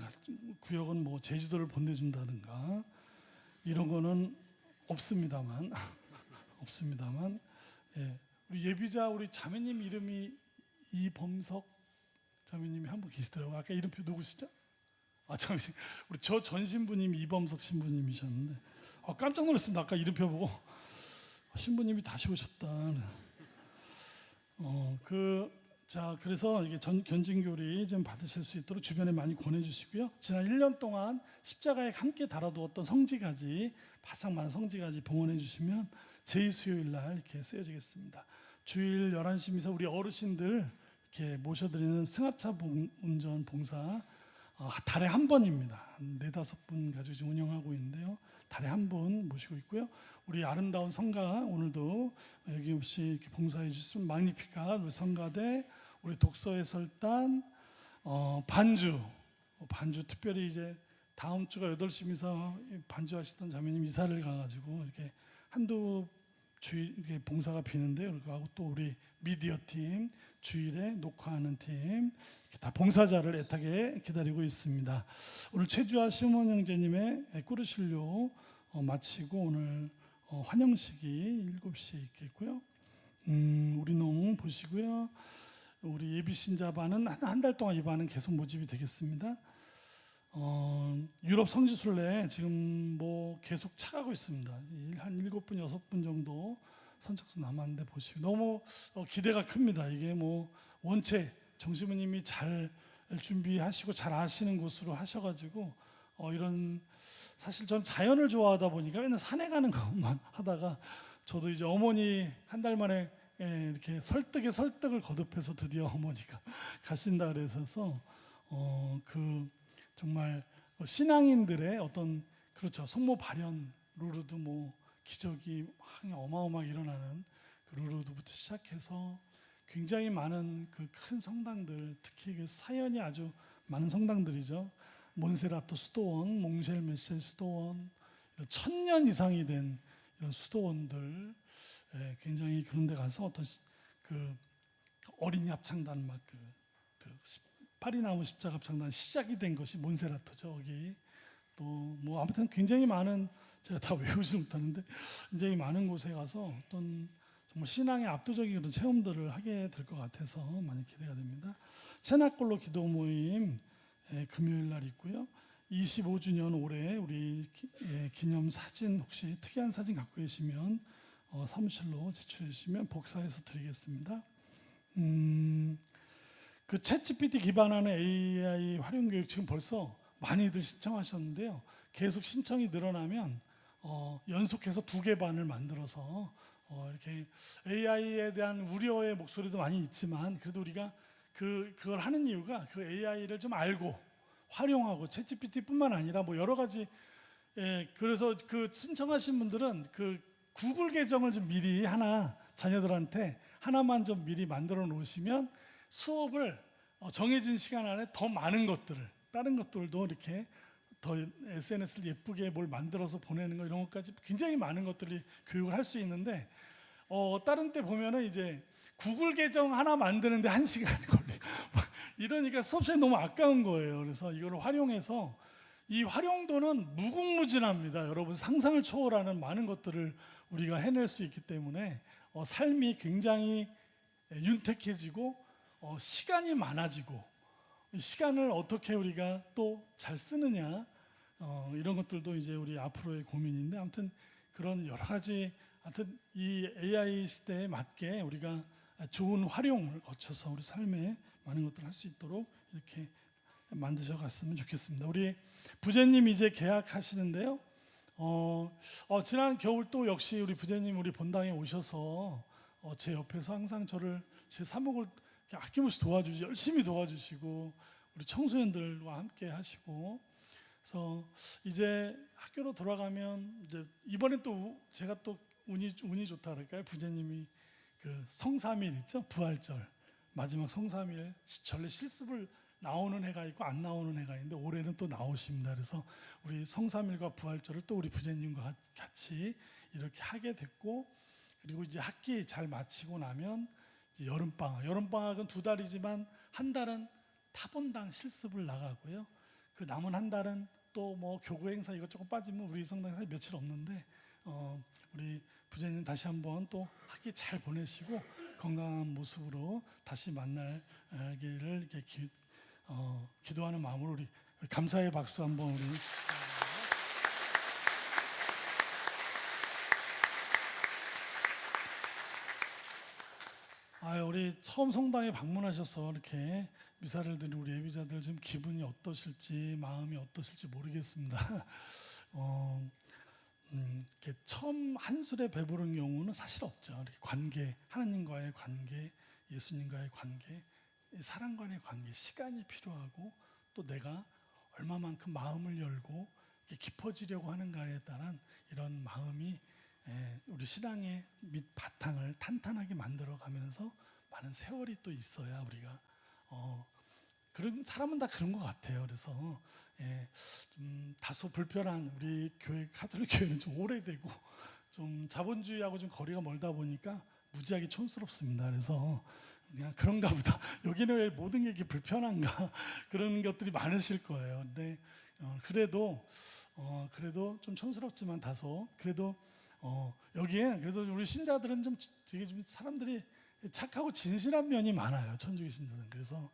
구역은 뭐 제주도를 보내준다든가 이런 거는 없습니다만 없습니다만, 예. 우리 예비자 우리 자매님 이름이 이범석 자매님이 한 분 계시더라고요. 아까 이름표 누구시죠? 참, 우리 저 전 신부님 이범석 신부님이셨는데 깜짝 놀랐습니다. 아까 이름표 보고 신부님이 다시 오셨다. 그래서 이게 견진교리 좀 받으실 수 있도록 주변에 많이 권해주시고요. 지난 1년 동안 십자가에 함께 달아두었던 성지가지, 바삭만 성지가지 봉헌해 주시면 제2수요일 날 이렇게 쓰여지겠습니다. 주일 11시 미사 우리 어르신들 이렇게 모셔드리는 승합차 운전 봉사 달에 한 번입니다. 4-5분 가지고 지금 운영하고 있는데요. 달에 한 번 모시고 있고요. 우리 아름다운 성가 오늘도 여기 없이 이렇게 봉사해 주신 magnificat 우리 성가대, 우리 독서 해설단, 반주 특별히 이제 다음 주가 8시 미사 반주하시던 자매님 이사를 가가지고 이렇게 한두 주일 이렇게 봉사가 비는데요. 그리고 또 우리 미디어 팀, 주일에 녹화하는 팀, 다 봉사자를 애타게 기다리고 있습니다. 오늘 최주아 시몬 형제님의 꾸르실료 마치고 오늘 환영식이 7시에 있겠고요. 우리 농 보시고요. 우리 예비 신자반은 한 달 동안 이 반은 계속 모집이 되겠습니다. 유럽 성지순례 지금 뭐 계속 차가고 있습니다. 한 7분, 6분 정도 선착순 남았는데 보시고 너무 기대가 큽니다. 이게 뭐 원체 정시부님이 잘 준비하시고 잘 아시는 곳으로 하셔가지고 이런, 사실 전 자연을 좋아하다 보니까 맨날 산에 가는 것만 하다가 저도 이제 어머니 한 달 만에 이렇게 설득에 설득을 거듭해서 드디어 어머니가 가신다 그래서 정말 신앙인들의 어떤, 그렇죠, 성모 발현 루르드 뭐 기적이 어마어마하게 일어나는 그 루르드부터 시작해서 굉장히 많은 그 큰 성당들, 특히 그 사연이 아주 많은 성당들이죠. 몬세라토 수도원, 몽쉘 메셀 수도원, 1000년 이상이 된 이런 수도원들, 굉장히 그런 데 가서 어떤 그 어린이 합창단 막 파리나무 십자가 합창단 시작이 된 것이 몬세라토죠. 거기 또 뭐 아무튼 굉장히 많은, 제가 다 외우지 못하는데 굉장히 많은 곳에 가서 어떤 정말 신앙의 압도적인 그런 체험들을 하게 될 것 같아서 많이 기대가 됩니다. 채나골로 기도 모임 금요일 날 있고요. 25주년 올해 우리 기념 사진, 혹시 특이한 사진 갖고 계시면 사무실로 제출해 주시면 복사해서 드리겠습니다. 그 챗GPT 기반하는 AI 활용 교육 지금 벌써 많이들 신청하셨는데요. 계속 신청이 늘어나면 연속해서 2개 반을 만들어서 이렇게 AI에 대한 우려의 목소리도 많이 있지만 그래도 우리가 그걸 하는 이유가 그 AI를 좀 알고 활용하고 챗GPT뿐만 아니라 뭐 여러 가지, 그래서 그 신청하신 분들은 그 구글 계정을 좀 미리 자녀들한테 하나만 좀 미리 만들어 놓으시면 수업을 정해진 시간 안에 더 많은 것들을, 다른 것들도 이렇게 더 SNS를 예쁘게 뭘 만들어서 보내는 거 이런 것까지 굉장히 많은 것들이 교육을 할 수 있는데 다른 때 보면은 이제 구글 계정 하나 만드는데 1시간 걸리고 이러니까 수업 시간이 너무 아까운 거예요. 그래서 이걸 활용해서 이 활용도는 무궁무진합니다. 여러분 상상을 초월하는 많은 것들을 우리가 해낼 수 있기 때문에 삶이 굉장히 윤택해지고 시간이 많아지고 이 시간을 어떻게 우리가 또 잘 쓰느냐, 이런 것들도 이제 우리 앞으로의 고민인데, 아무튼 그런 여러 가지, 하여튼 이 AI 시대에 맞게 우리가 좋은 활용을 거쳐서 우리 삶에 많은 것들을 할 수 있도록 이렇게 만드셔 갔으면 좋겠습니다. 우리 부제님 이제 개학하시는데요. 지난 겨울 또 역시 우리 부제님 우리 본당에 오셔서 제 옆에서 항상 저를 제 사목을 아낌없이 열심히 도와주시고 우리 청소년들과 함께 하시고, 그래서 이제 학교로 돌아가면 이제 이번에 또 제가 또 운이 좋다 그럴까요? 부제님이 그 성삼일 있죠? 부활절 마지막 성삼일 전래 실습을 나오는 해가 있고 안 나오는 해가 있는데 올해는 또 나오십니다. 그래서 우리 성삼일과 부활절을 또 우리 부제님과 같이 이렇게 하게 됐고, 그리고 이제 학기 잘 마치고 나면 이제 여름방학은 2달이지만 한 달은 타본당 실습을 나가고요. 그 남은 한 달은 또 뭐 교구 행사 이것저것 빠지면 우리 성당에서 며칠 없는데, 우리 부제님 다시 한번 또 학기 잘 보내시고 건강한 모습으로 다시 만나기를 이렇게 기도하는 마음으로 우리 감사의 박수 한번 우리. 우리 처음 성당에 방문하셔서 이렇게 미사를 드린 우리 예비자들 지금 기분이 어떠실지 마음이 어떠실지 모르겠습니다. 이렇게 처음 한 술에 배부른 경우는 사실 없죠. 이렇게 관계, 하나님과의 관계, 예수님과의 관계, 사랑과의 관계, 시간이 필요하고 또 내가 얼마만큼 마음을 열고 깊어지려고 하는가에 따른 이런 마음이 우리 신앙의 밑 바탕을 탄탄하게 만들어가면서 많은 세월이 또 있어야 우리가 그런 사람은 다 그런 것 같아요. 그래서 좀 다소 불편한 우리 교회 카톨릭 교회는 좀 오래되고 좀 자본주의하고 좀 거리가 멀다 보니까 무지하게 촌스럽습니다. 그래서 그냥 그런가 보다. 여기는 왜 모든 게 이렇게 불편한가 그런 것들이 많으실 거예요. 근데 그래도 좀 촌스럽지만 다소 그래도 여기에 그래도 우리 신자들은 좀 되게 좀 사람들이 착하고 진실한 면이 많아요. 천주교 신자들은. 그래서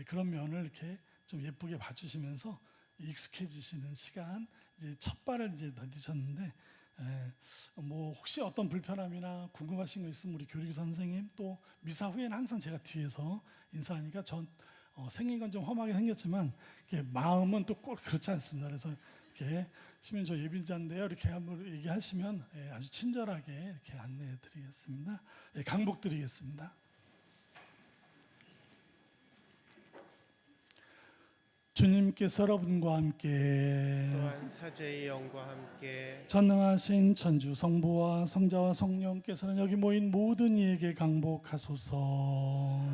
그런 면을 이렇게 좀 예쁘게 봐주시면서 익숙해지시는 시간, 이제 첫 발을 이제 디디셨는데, 뭐 혹시 어떤 불편함이나 궁금하신 거 있으면 우리 교리교 선생님, 또 미사 후에는 항상 제가 뒤에서 인사하니까 전 생긴 건 좀 험하게 생겼지만 마음은 또 꼭 그렇지 않습니다. 그래서 이렇게 시면 저 예비자인데요, 이렇게 한번 얘기하시면 아주 친절하게 이렇게 안내해드리겠습니다. 강복드리겠습니다. 주님께서 여러분과 함께 또한 사제의 영과 함께 전능하신 천주 성부와 성자와 성령께서는 여기 모인 모든 이에게 강복하소서.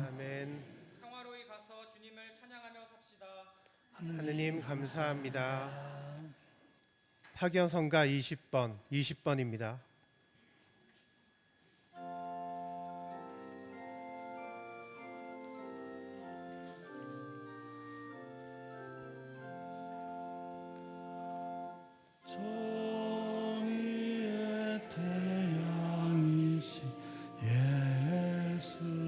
아멘. 평화로이 가서 주님을 찬양하며 삽시다. 하느님 감사합니다. 파견성가 20번입니다. 정의의 태양이시 예수려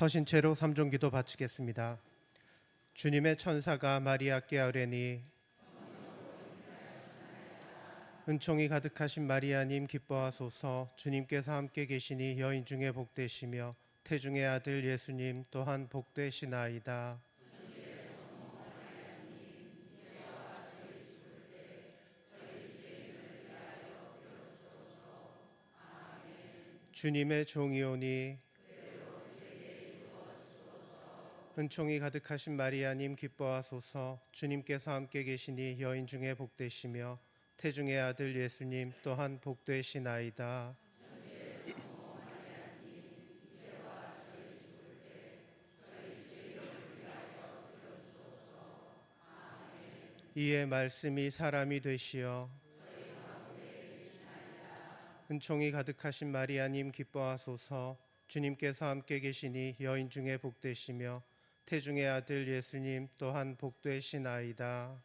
서신 채로 삼종기도 바치겠습니다. 주님의 천사가 마리아께 아뢰니 은총이 가득하신 마리아님 기뻐하소서. 주님께서 함께 계시니 여인 중에 복되시며 태중의 아들 예수님 또한 복되시나이다. 주님의 종이오니 은총이 가득하신 마리아님 기뻐하소서. 주님께서 함께 계시니 여인 중에 복되시며 태중의 아들 예수님 또한 복되시나이다. 이에 말씀이 사람이 되시어 은총이 가득하신 마리아님 기뻐하소서. 주님께서 함께 계시니 여인 중에 복되시며 태중의 아들 예수님 또한 복되시나이다.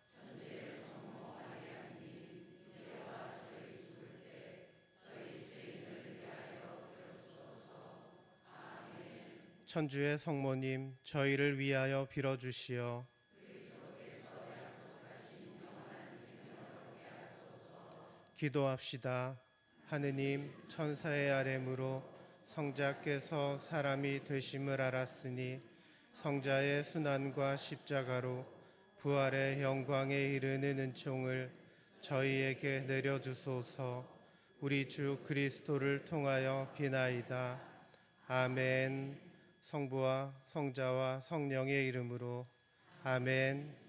천주의 성모님, 저희를 위하여 빌어주시어 기도합시다. 하느님, 천사의 아뢰므로 성자께서 사람이 되심을 알았으니 성자의 순환과 십자가로 부활의 영광에 이르는 은총을 저희에게 내려주소서. 우리 주 그리스도를 통하여 비나이다. 아멘. 성부와 성자와 성령의 이름으로 아멘.